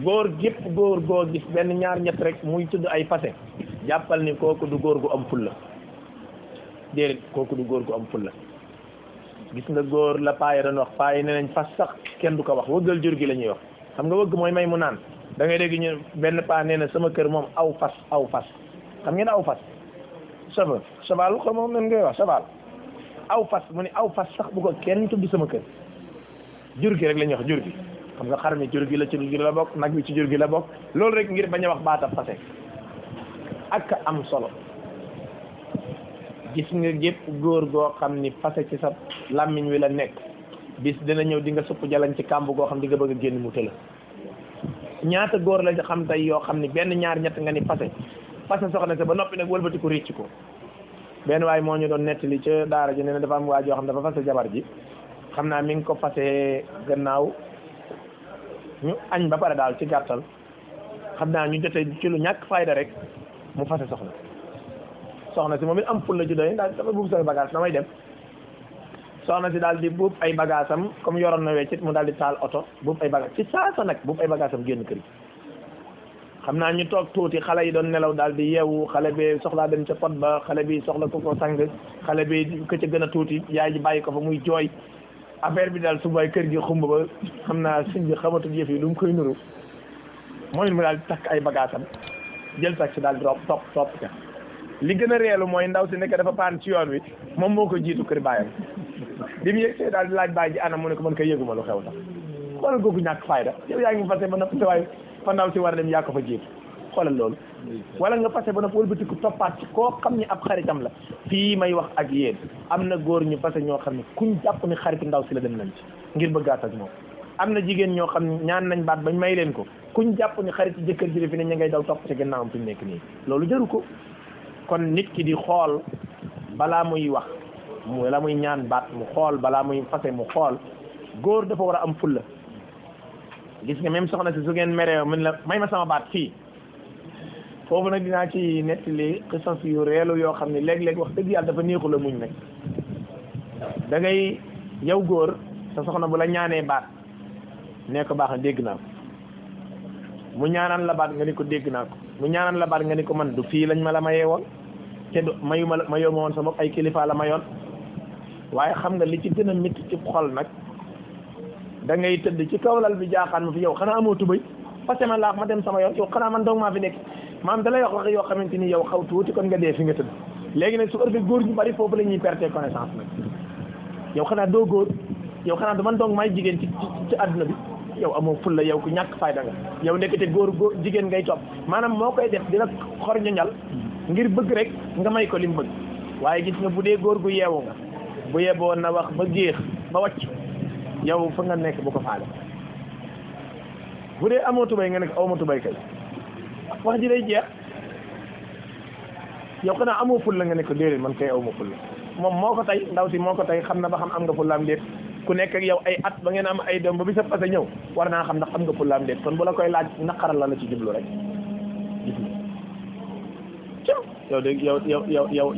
góor gépp góor goo gis benn ñaar ñett rek muy tudd ay fase jàppal ni kooku du góor gu am ful la déedéet kooku du góor gu am ful la gis nga góor la payi doon wax payi ne nañ fas sax kenn du ko wax wëggal jur gi la ñuy wax xam nga wëgg mooy may mu naan da ngay dégg ñu benn paa nee na sama kër moom aw fas xam ngeen aw fas cheval xam moom nan ngay wax cheval aw fas mu ne aw fas sax bu ko kenn tudd sama kër jur gi rek la ñuy wax jur gi xam nga xar mi jur gi la ci jur gi la bokk nag bi ci jur gi la bokk loolu rek ngir bañ a wax baata fase ak am solo gis nga gépp góor goo xam ni fase ci sa làmmiñ wi la nekk bis dina ñëw di nga supp jalañ ci kàmb goo xam di nga bëgg a génn mu tëla ñaata góor la xam tey yoo xam ni benn ñaar ñett nga ni fase soxna sa ba noppi nag wëlbati ko récc ko benn waaye moo ñu doon nettali ca daara ji nee na dafa am waa joo xam dafa fase jabar ji xam naa mi ngi ko fase gannaaw ñu añ ba pare daal ci gàttal xam naa ñu jotee ci lu ñàkk fayda rek mu fase soxna si moom it am ful la ju doy daal dafa buub samay bagage damay dem soxna si daal di buub ay bagage am comme yoroon na weccit mu daal di taal oto buub ay bagage ci saasa nag buub ay bagage am génn kër yi xam naa ñu toog tuuti xale yi doon nelaw daal di yeewu xale bi soxlaa dem ca pot ba xale bi soxla ko ko sang xale bi ka ca gën a tuuti yaay ji bàyyi ko fa muy jooy affaire bi daal subay kër gi xumb ba xam naa suñ bi xamatul yëf yi lu mu koy nuru mooy mu daal di takk ay bagage am jël taxi daal di topp ca li gën a reelu mooy ndaw si nekk dafa paan ci yoon wi moom moo ko jiitu kër baayam bi mu yëgsee daal di laaj baay ji anam mu ne ko mën koy yëguma lu xew sax xoolal googu ñàkk fayda yow yaa ngi fase ba noppi sa waay fa ndaw si war a dem yaa ko fa jiitu xoolal loolu wala nga fase ba noppi wëlbatiku toppaat ci koo xam ni ab xaritam la fii may wax ak yéen am na góor ñu fase ñoo xam ne kuñ jàpp ni xaritu ndaw si la dem nañ ci ngir bëggaat ak moom am na jigéen ñoo xam ne ñaan nañ baat bañ may leen ko kuñ jàpp ni xaritu jëkkër ji fi ne ña ngay daw topp ci gannaawam fi mu nekk nii loolu jaru ko kon nit ki di xool balaa muy wax wala muy ñaan baat mu xool balaa muy fase mu xool góor dafa war a am fulla gis nga même soxna si su ngeen meree mën la may ma sama baat fii foofu nag dinaa ci nettali xisas yu reelu yoo xam ne léeg-léeg wax dëgg yàlla dafa neexu la muñ nag da ngay yow góor sa soxna bu la ñaanee baat nee ko baax na dégg naa ko mu ñaanaan la baat nga ni ko dégg naa ko mu ñaanaan la baat nga ni ko man du fii lañ ma la mayee woon te du mayuma la mayoo ma woon sa bopp ay kilifa la mayoon waaye xam nga li ci gën a métti ci xol nag da ngay tëdd ci kaw lal bi jaaxaan ma fi yow xanaa amoo tubay fase ma laax ma dem sama yoon yow xanaa man dong maa fi nekk maam da lay wax yoo xamante ni yow xaw tuuti kon nga dee fi nga tëdd léegi nag su ko defee góor ñu bari foofu la ñuy perte connaissance nag yow xanaa doo góor yow xanaa du man dong may jigéen ci àdduna bi yow amoo fulla yow ku ñàkk fayda nga yow nekkate góor jigéen ngay topp maanaam moo koy def dina xor ñoñal ngir bëgg rek nga may ko li mu bëgg waaye gis nga bu dee góor gu yeewu nga bu yeboo na wax ba géex ba wàcc yow fa nga nekk bu ko faale bu dee amoo tubay nga nekk awma tubay kay wax ji day jeex yow xanaa amoo fulla nga nekk déedéet man kay awma fulla moom moo ko tey ndaw si moo ko tey xam na ba xam am nga fullaam déet ku nekk ak yow ay at ba ngeen am ay doom ba bi sa passé ñëw war naa xam ndax am nga fullaam déet kon bu la koy laaj naqaral la ci jublu rek gis nga yow de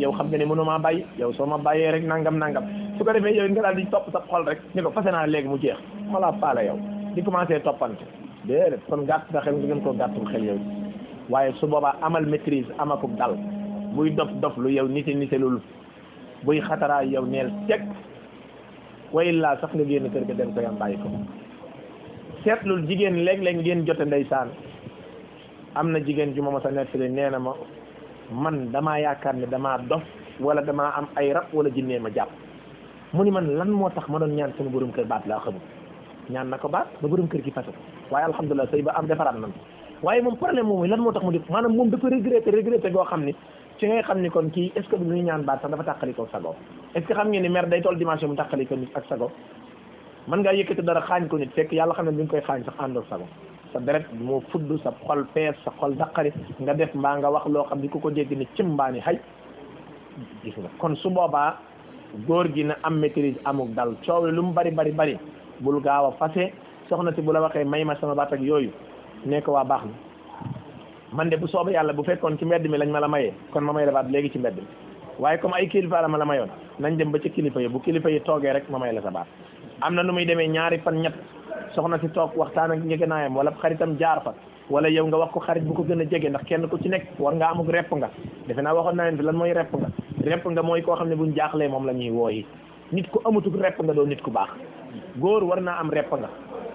yow xam nga ne mënumaa bàyyi yow soo ma bàyyee rek nangam su ko defee yow nga daal di topp sa xol rek ni ko fase naa léegi mu jeex ma laa faale yow di commencé toppante déedéet kon gàtt sa xel nga gën koo gàttum xel yow waaye su boobaa amal maîtrise amakub dal buy dof lu yow nite lul buy xataraay yow neel teg way laa sax nga génn kër ga dem ko yam bàyyi ko seetlul jigéen léeg-léeg ngeen jote ndeysaan am na jigéen ju ma sa nettali nee na ma man damaa yaakaar ne damaa dof wala damaa am ay rab wala jinnee ma jàpp mu ni man lan moo tax ma doon ñaan sama borom kër baat laa xamul ñaan na ko baat ba borom kër gi fase waaye alhamdulilah sëy ba am defaraat nan waaye moom problème moom mooy lan moo tax mu def maanaam moom dafa regretté goo xam ni ci ngay xam ni kon kii est ce que bu ñuy ñaan baat sax dafa tàqali ko sago est ce que xam ngeen ni mer day toll dimension mu tàqali ko nit ak sago mën ngaa yëkkati dara xaañ ko nit fekk yàlla xam ne bi nga koy xaañ sax àndoor sago sa deret moo fudd sa xol fees sa xol daqari nga def mbaa nga wax loo xam ni ku ko dégg ni cim mbaa ni xay gis nga kon su boobaa góor gi na am maîtrise amuk dal coow lu mu bari bul gaaw a fase soxna si bu la waxee may ma sama baat ak yooyu ne ko waa baax na man de bu soobee yàlla bu fekkoon ci mbedd mi lañ ma la mayee kon ma may la baat léegi ci mbedd mi waaye comme ay kilifa la ma la mayoon nañ dem ba ci kilifa yi bu kilifa yi toogee rek ma may la sa baat am na nu muy demee ñaari fan ñett soxna si toog waxtaan ak njëgënaayam wala xaritam jaar fa wala yow nga wax ko xarit bu ko gën a jege ndax kenn ku ci nekk war nga amuk repp nga defe naa waxoon naa leen fi lan mooy repp nga mooy koo xam ne buñ jaaxlee moom la ñuy wooyi nit ku amatuk repp nga doo nit ku baax góor war naa am repp nga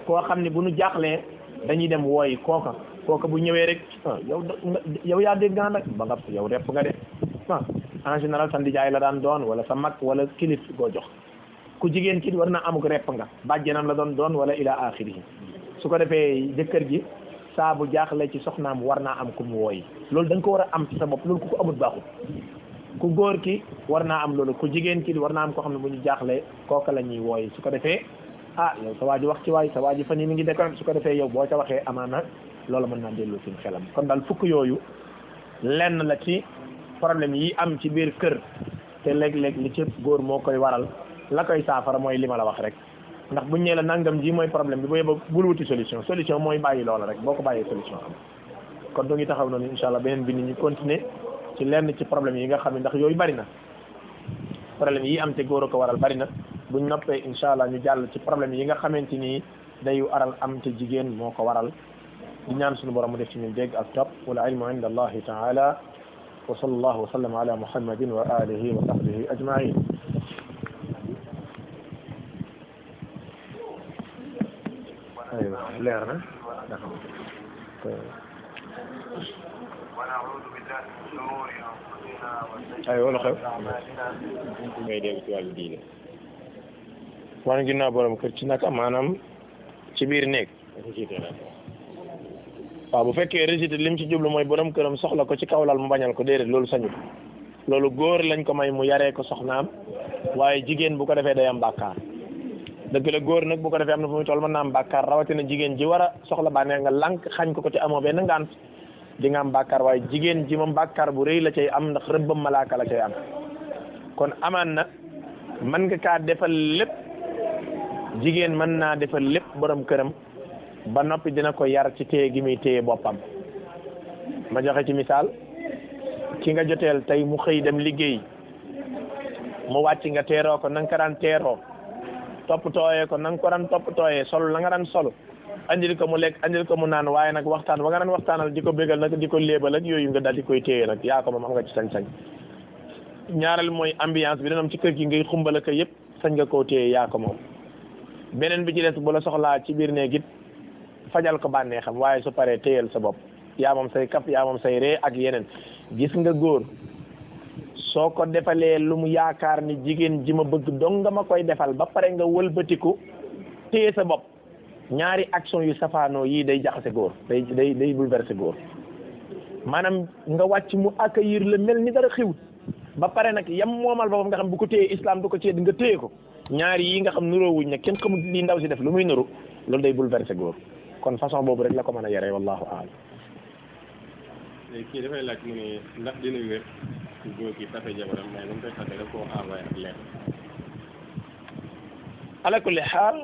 koo xam ne bu ñu jaaxlee dañuy dem wooyi kooka bu ñëwee rek yow yaa dégg nag ba nga yow repp nga de en général sa ndijaay la daan doon wala sa mag wala kilif goo jox ku jigéen ci war naa amuk repp nga bàjjenam la doon wala ila axirihi su ko defee jëkkër ji saa bu jaaxle ci soxnaam war naa am ku mu wooyi loolu da nga ko war a am ci sa bopp loolu ku ko amut baaxul ku góor ki war naa am loolu ku jigéen ki war naa am koo xam ne bu ñu jaaxlee kooka la ñuy wooye su ko defee yow sa waa ji wax ci waay sa waa ji fan yi mi ngi déconné su ko defee yow boo ca waxee amaana loolu mën naa dellu seen xelam kon daal fukk yooyu lenn la ci problème yi am ci biir kër te léeg-léeg li ci góor moo koy waral la koy saafara mooy li ma la wax rek ndax buñ ñee la nangam ji mooy problème bi bu yeba bul wuti solution mooy bàyyi loola rek boo ko bàyyee solution am kon du ngi taxaw noonu incha allah beneen bi ni ñu continuer ci lenn ci problème yi nga xam ne ndax yooyu bari na problème yi am te góor a ko waral bari na buñ noppee incha allah ñu jàll ci problème yi nga xamante ni day aral am te jigéen moo ko waral di ñaan suñu borom mu def ci ñun dégg ak topp wala ilmu inda allahi taala wa sallallahu wa sallam ala muhammadin wa alihi wa sahbihi ajmain aywa leer na ay wala xew ngay dem ci wàllu diine wan ginnaaw borom kër ci naka maanaam ci biir néeg waaw bu fekkee récité lim ci jublu mooy borom këram soxla ko ci kaw lal mu bañal ko déedéet loolu sañul loolu góor lañ ko may mu yaree ko soxnaam waaye jigéen bu ko defee day am bàkkaar dëgg la góor nag bu ko defee am na fu muy toll mën naa am bàkkaar rawatina jigéen ji war a soxla bànneex nga lànk xañ ko ci amoo benn ngant di nga am bàkkaar waaye jigéen ji moom bàkkaar bu rëy la cay am ndax rëbbam malaaka la cay am kon amaan na mën nga kaa defal lépp jigéen mën naa defal lépp borom këram ba noppi dina ko yar ci téye gi muy téye boppam ma joxe ci misaal ki nga joteel tey mu xëy dem liggéey mu wàcc nga teeroo ko na nga ko daan teeroo toppatooyee ko na nga ko daan toppatooyee solo la nga daan solo andil ko mu lekk andil ko mu naan waaye nag waxtaan ba nga daan waxtaanal di ko bégal nag di ko léebal ak yooyu nga daal di koy téye nag yaa ko moom am nga ci sañ-sañ ñaareel mooy ambiance bi dana am ci kër gi ngay xumbala ko yëpp sañ nga koo téye yaa ko moom beneen bi ci des bu la soxlaa ci biir néeg it fajal ko bànnee xam waaye su paree téyel sa bopp yaa moom say kaf yaa moom say ree ak yeneen gis nga góor soo ko defalee lu mu yaakaar ni jigéen ji ma bëgg dong nga ma koy defal ba pare nga wëlbatiku téye sa bopp ñaari action yu safaanoo yii day jaxase góor day bouleverser góor maanaam nga wàcc mu accueillir la mel ni dara xiwut ba pare nag yam moomal boppam nga xam bu ko téye islam du ko ci nga téye ko ñaari yi nga xam nuroowuñ ne kenn xamul li ndaw si def lu muy nuru loolu day bouleverser góor kon façon boobu rek la ko mën a yore wallahu a'lam. léegi kii dafay laaj mu ne ndax dina wér ci góor gi fase jabaram mais nu mu koy fase da koo envoyé ak lettre. ala kulli xaal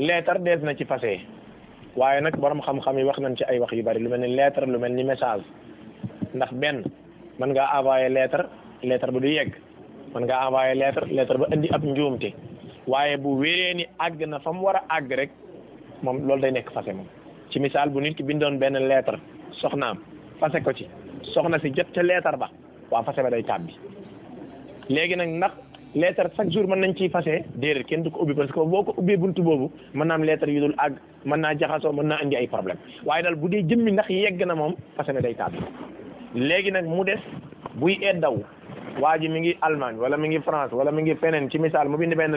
lettre dees na ci fase waaye nag borom xam-xam yi wax nañ ci ay wax yu bari lu mel ni lettre lu mel ni message ndax benn mën ngaa envoyé lettre ba du yegg mën ngaa envoyé lettre ba indi ab njuumte waaye bu wéree ni àgg na fa mu war a àgg rek moom loolu day nekk fase moom ci misaal bu nit ki bindoon benn lettre soxnaam fase ko ci soxna si jot ca lettre ba waa fase ba day tàbbi léegi nag ndax lettre chaque jour mën nañ ciy fase déedéet kenn du ko ubbi parce que boo ko ubbee buntu boobu mën naa am lettre yu dul àgg mën naa jaxasoo mën naa indi ay problème waaye daal bu dee jëmmi ndax yegg na moom fase ba day tàbbi léegi nag mu des buy eddaw waa ji mi ngi Allemagne wala mi ngi France wala mi ngi feneen ci misaal mu bind benn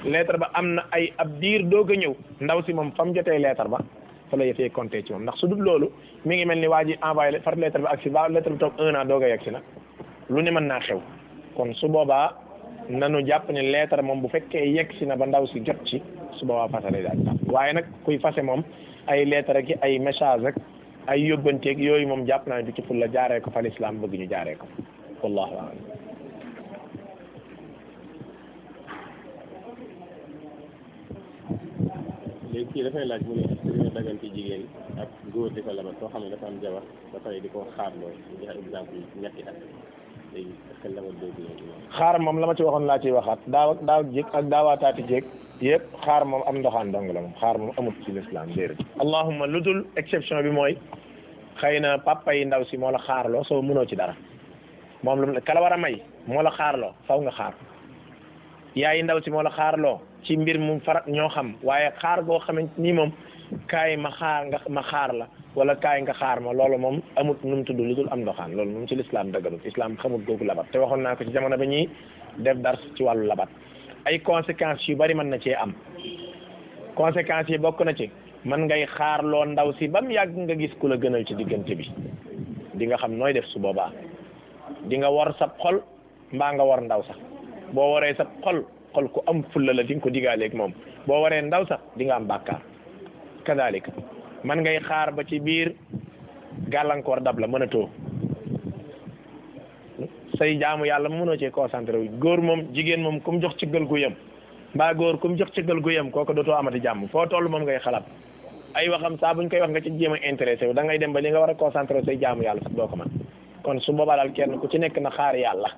lettre ba am na ay ab diir doog a ñëw ndaw si moom fa mu jotee lettre ba fa la yëfee compté ci moom ndax su dul loolu mi ngi mel ni waa ji envoyé far lettre ba ak si ba lettre bi toog 1 an doog a yegg si nag lu ne mën naa xew kon su boobaa nanu jàpp ne lettre moom bu fekkee yegg si na ba ndaw si jot ci su boobaa fase lay daal waaye nag kuy fase moom ay lettre ak ay message ak ay yóbbanteeg yooyu moom jàpp naa ne du ci ful la jaaree ko fa l'islam bëgg ñu jaaree ko wallahu a'lam. léegi kii dafay laaj mu ne est-ce que dina dagan ci jigéen ak góor di ko labat soo xam ne dafa am jabar ba pare di ko xaarloo ñu joxe exemple ñetti at léegi est-ce que labat boobu la xaar moom la ma ci waxoon laa ciy waxaat daaw jéeg ak daawaataati jéeg yëpp xaar moom am ndoxaan dong la moom xaar moom amut ci l'islam déedéet allahumma lu dul exception bi mooy xëy na papa yi ndaw si moo la xaarloo soo mënoo ci dara moom lu kala war a may moo la xaarloo faw nga xaar yaay ndaw si moo la xaarloo ci mbir mu farat ñoo xam waaye xaar goo xamante ni moom kaay ma xaar la wala kaay nga xaar ma loolu moom amut nu mu tudd lu dul am ndoxaan loolu moom ci l'islam dëgganut islam xamut googu labat te waxoon naa ko ci jamono ba ñuy def dars ci wàllu labat ay conséquences yu bari mën na cee am conséquences yi bokk na ci mën ngay xaarloo ndaw si ba mu yàgg nga gis ku la gënal ci diggante bi di nga xam nooy def su boobaa di nga war sa xol mbaa nga war ndaw sax boo waree sa xol ku am fulla la di nga ko digaaleeg moom boo waree ndaw sax di nga am bàkkaar kadalika man ngay xaar ba ci biir gàllankoor dab la mënatoo say jaamu yàlla mënoo cee concentré wu góor moom jigéen moom ku mu jox cëggal gu yem mbaa góor ku mu jox cëggal gu yem kooku dootoo amati jàmm foo toll moom ngay xalaat ay waxam saa buñ koy wax nga ci jéem a intéressé wu da ngay dem ba li nga war a concentré say jaamu yàlla sax doo ko mën kon su boobaa daal kenn ku ci nekk na xaar yàlla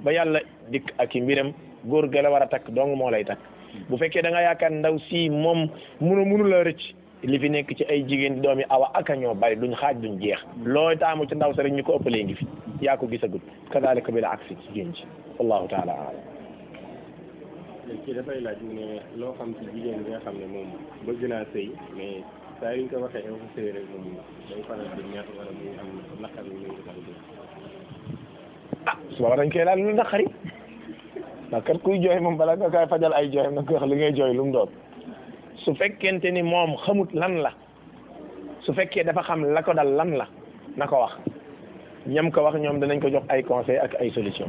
ba yàlla dikk ak i mbiram góor ga la war a takk dong moo lay takk bu fekkee da nga yaakaar ndaw si moom mënu la rëcc li fi nekk ci ay jigéen di doomi awa aka ñoo bari duñ xaaj duñ jeex looy taamu ci ndaw sa rek ñu ko ëppalee ngi fi yaa ko gisagut kadalika bi la aksi ci jigéen ci wallahu taala alam kii dafay laaj mu ne loo xam ci jigéen bi nga xam ne moom bëgg naa sëy mais saa yu ñu ko waxee waxu sëy rek moom day faral di ñaata wala muy am naqar yu muy defal bi su booba dañ koy laal lu naqari ndax kat kuy jooy moom bala nga koy fajal ay jooyam na koy wax li ngay jooy lu mu doon su fekkente ni moom xamut lan la su fekkee dafa xam la ko dal lan la na ko wax ñam ko wax ñoom danañ ko jox ay conseil ak ay solution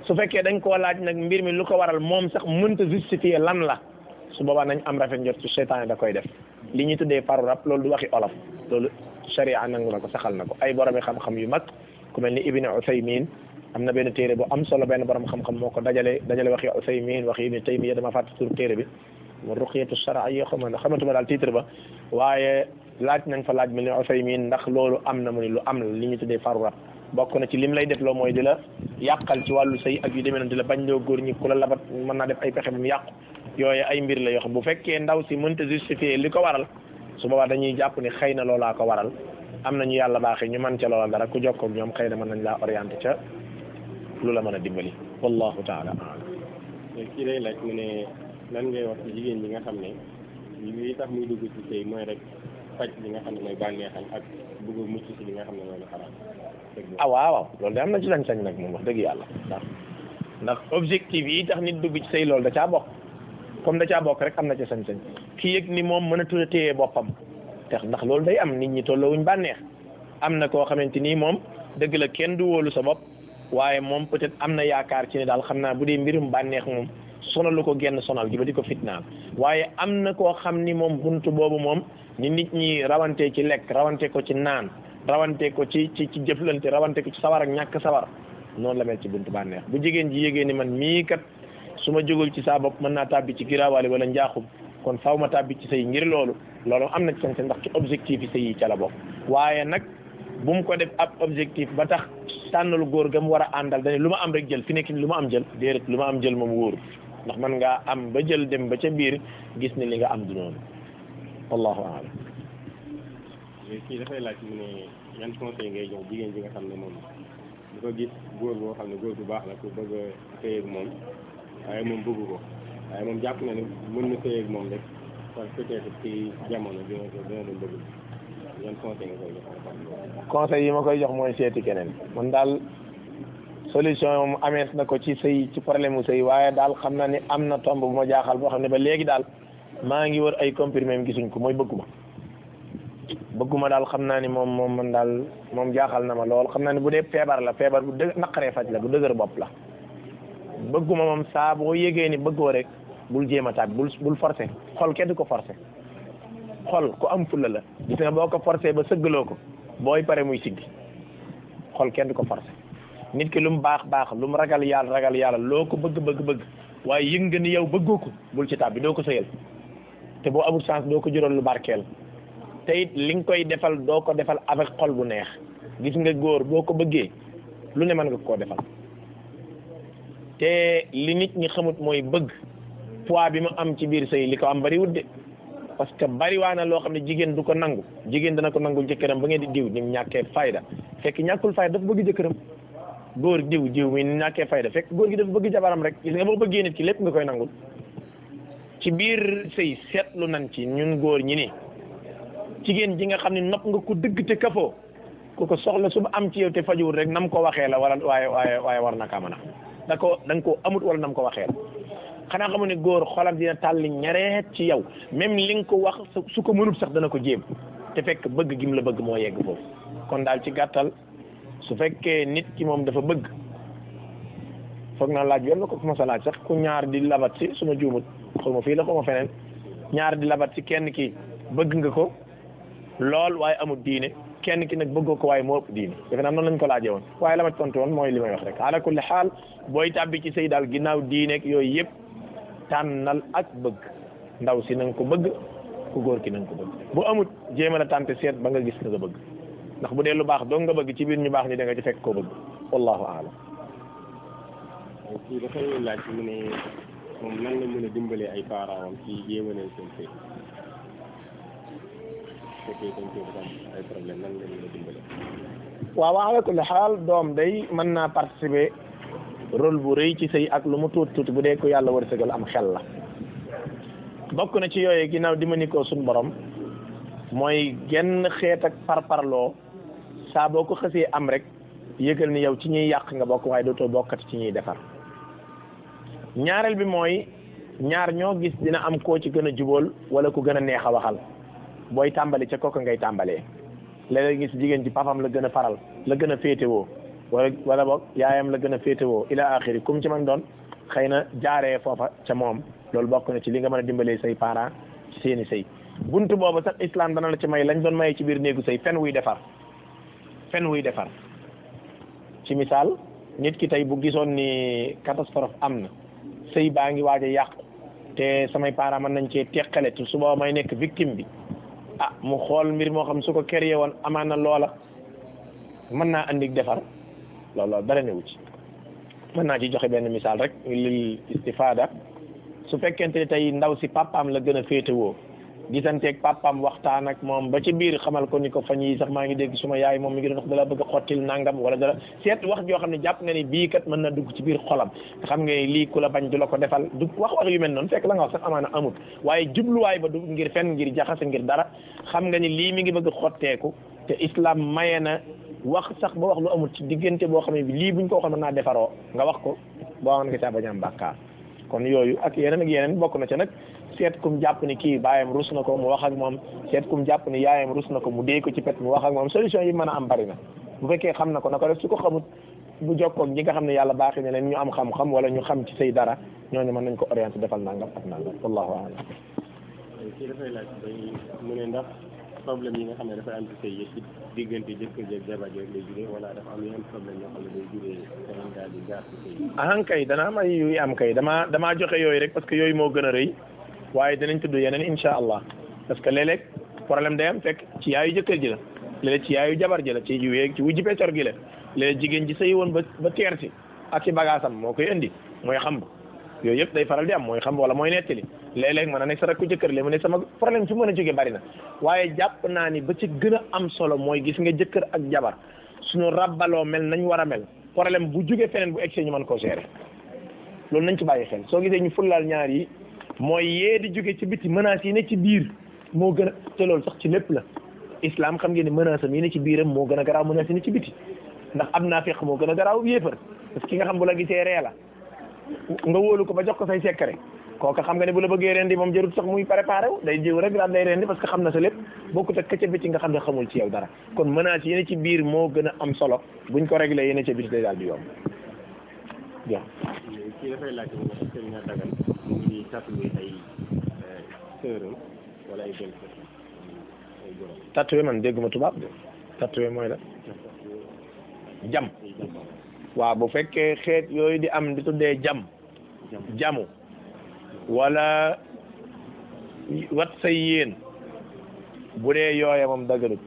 su fekkee dañ koo laaj nag mbir mi lu ko waral moom sax mënta justifier lan la su boobaa nañ am rafet njort ci seytaane da koy def li ñuy tuddee faru rab loolu du waxi olof loolu sharia nangu na ko saxal na ko ay boromi xam-xam yu mag ku mel ni Ibn Usaymin am na benn téere bu am solo benn borom xam-xam moo ko dajale waxi Usaymin waxi Ibn Taymiya dama fàtte tur téere bi mu ruqyatu shar'iyya xamatuma daal titre ba waaye laaj nañ fa laaj mel ni Usaymin ndax loolu am na mu ni lu am la li ñu tuddee faru rab bokk na ci lim lay def loo mooy di la yàqal ci wàllu sëy ak yu demee noonu di la bañ loo góor ñi ku la labat mën naa def ay pexe mu yàqu yooyu ay mbir la yoo xam bu fekkee ndaw si mënta justifier li ko waral su boobaa dañuy jàpp ni xëy na loolaa ko waral am nañu yàlla baaxee ñu mën ca loola dara ku jokkoo ak ñoom xëy na mën nañ laa orienté ca lu la mën a dimbali wallahu taala a'lam. kii day laaj mu ne lan ngay wax ci jigéen ñi nga xam ne li tax muy dugg ci sëy mooy rek faj li nga xam ne mooy bànneexam ak bëgg mucc ci li nga xam ne mooy lu xaraam. waaw loolu de am na ci sañ-sañ nag moom wax dëgg yàlla ndax objectif yi tax nit dugg ci sëy loolu da caa bokk comme da caa bokk rek am na ci sañ-sañ ki yëg ni moom mënatul a téye boppam tax ndax loolu day am nit ñi tolloowuñ bànneex am na koo xamante ni moom dëgg la kenn du wóolu sa bopp waaye moom peut-être am na yaakaar ci ne daal xam naa bu dee mbirum bànneex moom sonalu ko genn sonal gi ba di ko fitnaal waaye am na koo xam ni moom buntu boobu moom ni nit ñi rawante ci lekk rawante ko ci naan rawante ko ci jëflante rawante ko ci sawar ak ñàkk sawar noonu la mel ci buntu bànneex bu jigéen ji yégée ni man mii kat su ma jógul ci saa bopp mën naa tàbbi ci giraawaale wala njaaxum kon faaw ma tàbbi ci sëy ngir loolu am na ci sañ ndax ci objectif yi sëy yi ca la bokk waaye nag bu mu ko def ab objectif ba tax tànnalu góor ga mu war a àndal dañu lu ma am rek jël fi nekk lu ma am jël déedéet lu ma am jël moom wóoru ndax man ngaa am ba jël dem ba ca biir gis ne li nga am du noonu wallahu a'lam. kii dafay laaj mu ne yan conseil ngay jox jigéen ji nga xam ne moom bu ko gis góor boo xam ne góor bu baax la ku bëgg a sëy ak moom waaye moom bëggu ko waaye moom jàpp na ne mën na sëy ak moom rek parce que peut-être ci jamono dina doon bëgg yan conseil nga koy jox. conseil yi ma koy jox mooy seeti keneen man daal solution moom amees na ko ci sëy ci problème mu sëy waaye daal xam na ni am na tomb bu ma jaaxal boo xam ne ba léegi daal maa ngi wër ay comprimé mi gisuñ ko mooy bëgguma daal xam naa ni moom man daal moom jaaxal na ma lool xam naa ni bu dee feebar la feebar bu naqaree faj la bu dëgër bopp la bëgguma moom saa boo yégee ni bëggoo rek bul jéem a taat bul forcé xol kenn du ko forcé xol ku am fulla la gis nga boo ko forcé ba sëggaloo ko booy pare muy siggi xol kenn du ko forcé nit ki lu mu baax lu mu ragal yàlla loo ko bëgg waaye yëg nga ni yow bëggoo ko bul ci taat bi doo ko sëyal te boo amul chance doo ko jural lu barkeel te it li nga koy defal doo ko defal avec xol bu neex gis nga góor boo ko bëggee lu ne mën nga koo defal te li nit ñi xamut mooy bëgg poids bi mu am ci biir sëy li ko am bariwut de parce que bariwaana loo xam ne jigéen du ko nangu jigéen dana ko nangul jëkkëram ba ngeen di diw ni mu ñàkkee fayda fekk ñàkkul fayda dafa bëgg jëkkëram góor diw mi ñàkkee fayda fekk góor gi dafa bëgg jabaram rek gis nga boo bëggee nit ki lépp nga koy nangul ci biir sëy seetlu nañ ci ñun góor ñi ni jigéen ji nga xam ne nopp nga ko dëgg te kafoo ku ko soxla su am ci yow te fajuwul rek nam ko waxee la wala waaye war na kaa mën a da nga koo amut wala nam ko waxee la xanaa xamu ne góor xolam dina tàlli ñareet ci yow même li nga ko wax su ko mënut sax dana ko jéem te fekk bëgg gim la bëgg moo yegg foofu kon daal ci gàttal su fekkee nit ki moom dafa bëgg foog naa laaj yoon la ko fu ma sa laaj sax ku ñaar di labat si suma juumut xaw ma fii la xaw ma feneen ñaar di labat si kenn ki bëgg nga ko lool waaye amul diine kenn ki nag bëggoo ko waaye moo ëpp diine defe naa noonu lañ ko laajee woon waaye la ma tontu woon mooy li may wax rek ala kulli xaal booy tàbbi ci sëy daal ginnaaw diine ak yooyu yëpp tànnal ak bëgg ndaw si na nga ko bëgg ku góor ki na nga ko bëgg bu amut jéem a la tànte seet ba nga gis nga bëgg ndax bu dee lu baax doo nga bëgg ci biir ñu baax ni da nga ci fekk koo bëgg wallahu aalam. kii dafay laaj mu ne moom nan la mën a dimbalee ay parents am ci yéemanal seen sëy fekkee dañ ko am ay problème nan la mën a dimbalee. waaw ala kulli xaal doom day mën naa participer rôle bu rëy ci sëy ak lu mu tuuti tuuti bu dee ko yàlla wërsëgal am xel la bokk na ci yooyu ginnaaw di ma ni ko suñ borom mooy genn xeet ak parparloo saa boo ko xësee am rek yëgal ni yow ci ñuy yàq nga bokk waaye dootoo bokkati ci ñuy defar ñaareel bi mooy ñaar ñoo gis dina am koo ci gën a jubóol wala ku gën a neex a waxal booy tàmbali ca kooku ngay tàmbalee léeg-léeg gis jigéen ci papam la gën a faral la gën a féetewoo wala boog yaayam la gën a féetewoo ila axiri kum ci man doon xëy na jaaree foofa ca moom loolu bokk na ci li nga mën a dimbalee say parents ci seeni sëy buntu boobu sax islam dana la ci may lañ doon maye ci biir néegu sëy fen wuy defar ci misaal nit ki tey bu gisoon ni catastrophe am na sëy baa ngi waaj a yàqu te samay parents mën nañ cee teqale te suba may nekk victime bi mu xool mbir moo xam su ko créé woon amaan na loola mën naa andi defar loolu dara newu ci mën naa ci joxe benn misaal rek lil istifaada su fekkente ni tey ndaw si papaam la gën a féetewoo gisanteeg papaam waxtaan ak moom ba ci biir xamal ko ni ko fañ yi sax maa ngi dégg suma yaay moom mi ngi doon wax dala bëgg a xottil nangam wala dala seet wax joo xam ne jàpp nga ni bii kat mën na dugg ci biir xolam nga xam nga lii ku la bañ du la ko defal du wax yu mel noonu fekk la nga wax sax amaana amut waaye jubluwaay ba du ngir fen ngir jaxase ngir dara xam nga ni lii mi ngi bëgg xotteeku te islam maye na wax sax ba wax lu amut ci diggante boo xam ne bi lii buñ ko waxoon mën naa defaroo nga wax ko boo xam nga caa bañ a am bàkkaar kon yooyu ak yeneen bokk na ca nag seet kum jàpp ni kii baayam rus na ko mu wax ak moom seet kum jàpp ni yaayam rus na ko mu dee ko ci pet mu wax ak moom solution yi mën a am bari na bu fekkee xam na ko na ko def su ko xamut bu jokkoo ak ñi nga xam ne yàlla baaxi ne leen ñu am xam-xam wala ñu xam ci say dara ñooñu mën nañ ko orienté defal nangam ak nangam wallahu a'lam. kii dafay laaj mu ne ndax problème yi nga xam ne dafay am ci sëy yi ci diggante jëkkër jeeg jabar jeeg lay jugee wala dafa am yeneen problème yoo xam ne day jugee keneen daal di jaar ci sëy yi. ahan kay dana am ay yu am kay damaa joxe yooyu rek parce que yooyu moo gën a rëy waaye dinañ tudd yeneen insha allah parce que léeg-léeg problème day am fekk ci yaayu jëkkër ji la léeg-léeg ci yaayu jabar ji la ci wujji peccor gi la léeg jigéen ji sëy woon ba teerti ak ci bagaasam moo koy indi mooy xam yooyu yëpp day faral di am mooy xam wala mooy nettali léeg-léeg mën a nekk sa rakku jëkkër le mu ne sama problème fi mën a jógee bari na waaye jàpp naa ni ba ci gën a am solo mooy gis nga jëkkër ak jabar suñu rabbaloo mel nañ war a mel problème bu jógee feneen bu egsee ñu mën koo gérer loolu nañ ci bàyyi xel soo gisee ñu fullaal ñaar yi mooy yee di jóge ci biti menaces yi ne ci biir moo gën a te loolu sax ci lépp la islam xam ngeen ni menace am yi ne ci biiram moo gën a garaaw menaces yi ne ci biti ndax am naa fekk moo gën a garaaw yéefar parce que ki nga xam bu la gisee ree la nga wóolu ko ba jox ko say secret kooka xam nga ne bu la bëggee rendi moom jarut sax muy préparé wu day jiw rek daal day rendi parce que xam na sa lépp bokkut ak ca biti nga xam ne xamul ci yow dara kon menaces yi ne ci biir moo gën a am solo buñ ko réglé yi ne ca biti day daal di yomb bien. kii dafay laaj mu ne est-ce que dina dagal mu ngi tatoué ay sœuram wala ay belle ay góor. tatoué man dégguma tubaab de tatoué mooy la jam waaw bu fekkee xeet yooyu di am di tuddee jamu wala wat say yéen bu dee yooya moom daganut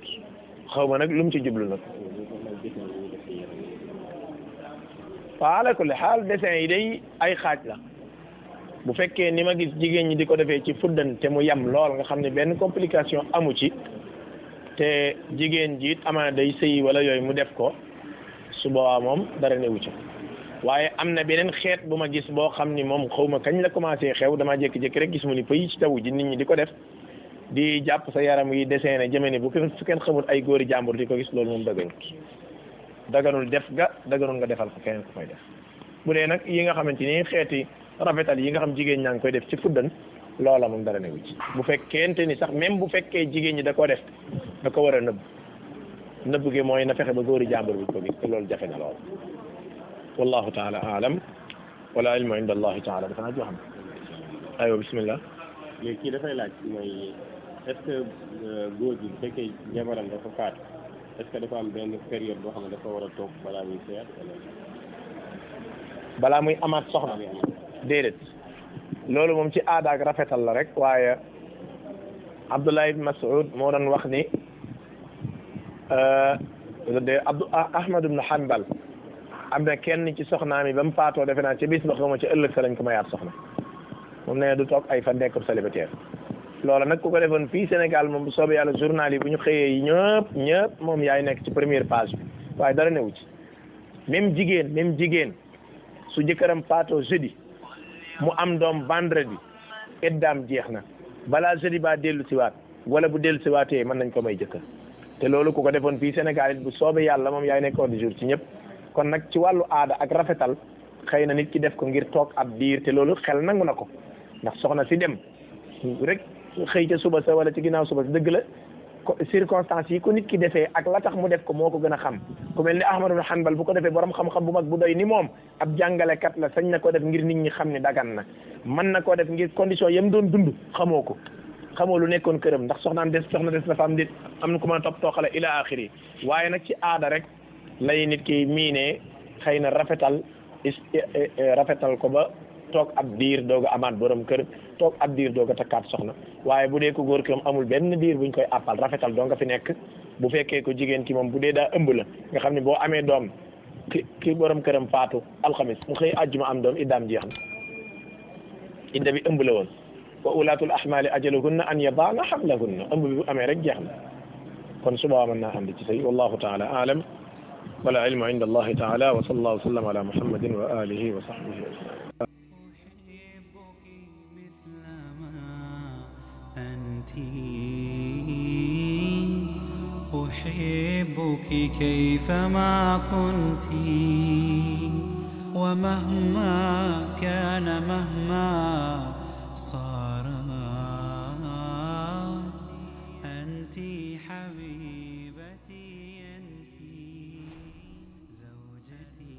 xaw ma nag lu mu ci jublu nag waaw ala kulli xaal dessin yi day ay xaaj la bu fekkee ni ma gis jigéen ñi di ko defee ci fuddan te mu yem lool nga xam ne benn complication amu ci te jigéen ji it amaana day sëy wala yooyu mu def ko su boobaa moom dara newu ci waaye am na beneen xeet bu ma gis boo xam ni moom xaw ma kañ la commencé xew damaa jékki-jékki rek gis mu ni pëy ci tawu ji nit ñi di ko def di jàpp sa yaram yi dessiné jëme ni bu kenn xamul ay góori jàmbur di ko gis loolu moom daganul def daganul nga defal ko keneen ko koy def bu dee nag yi nga xamante ni xeeti rafetal yi nga xam jigéen ñaa ngi koy def ci fuddan loola moom dara newu ci bu fekkente ni sax même bu fekkee jigéen ñi da ko def da ko war a nëbb nëbb gi mooy na fexe ba góori jàmbur bi ko gis te loolu jafe na lool wallahu taala alam wala ilmu inda allahi taala dafa naa joxam aywa bismillah léegi kii dafay laaj mooy est-ce que góor gi bu fekkee jabaram dafa faatu est-ce que dafa am benn période boo xam ne dafa war a toog balaa muy seet balaa muy amaat soxna déedéet loolu moom ci aada ak rafetal la rek waaye Abdullah ibn Mas'ud moo doon wax ni Ahmad ibn Hanbal am na kenn ci soxnaam yi ba mu faatoo defe naa ci bis ba xama ci ëllëg sa lañ ko mayaat soxna moom nee du toog ay fan nekk célibataire loolu nag ku ko defoon fii Sénégal moom bu soobee yàlla journal yi bu ñu xëyee yi ñëpp moom yaay nekk ci première page bi waaye dara newu ci même jigéen su jëkkëram faatoo jeudi mu am doom vendredi eddaam jeex na balaa jeudi baa dellu siwaat wala bu dellu siwaatee mën nañ ko may jëkkër te loolu ku ko defoon fii Sénégal it bu soobee yàlla moom yaay nekk ordre du jour ci ñëpp kon nag ci wàllu aada ak rafetal xëy na nit ki def ko ngir toog ab diir te loolu xel nangu na ko ndax soxna si dem rek xëy ca suba sa wala ci ginnaaw suba sa dëgg la circonstances yi ko nit ki defee ak la tax mu def ko moo ko gën a xam ku mel ni Ahmad ibn Hanbal bu ko defee borom xam-xam bu mag bu doy ni moom ab jàngalekat la sañ na ko def ngir nit ñi xam ne dagan na mën na koo def ngir condition yam doon dund xamoo lu nekkoon këram ndax soxna des dafa am nit am na ku mën a topp tooxale ila axiri waaye nag ci aada rek lay nit ki miinee xëy na rafetal ko ba toog ab diir doog a amaat borom kër toog ab diir doog a takkaat soxna waaye bu dee ko góor ki moom amul benn diir buñ koy appal rafetal doo nga fi nekk bu fekkee ko jigéen ki moom bu dee daa ëmb la nga xam ne boo amee doom ki borom këram faatu alxamis mu xëy àjjuma am doom iddaam jeex na idda bi ëmb la woon wa ulaatul ahmaali ajaluhunna an yadaana hamlahunna ëmb bi bu amee rek jeex na kon suba mën naa andi ci sëy wallahu taala alam wala ilmu inda allahi taala wa sallallahu wa sallam ala muhammadin wa alihi wa sahbihi أحبك كيفما كنت ومهما كان مهما صار أنت حبيبتي أنت زوجتي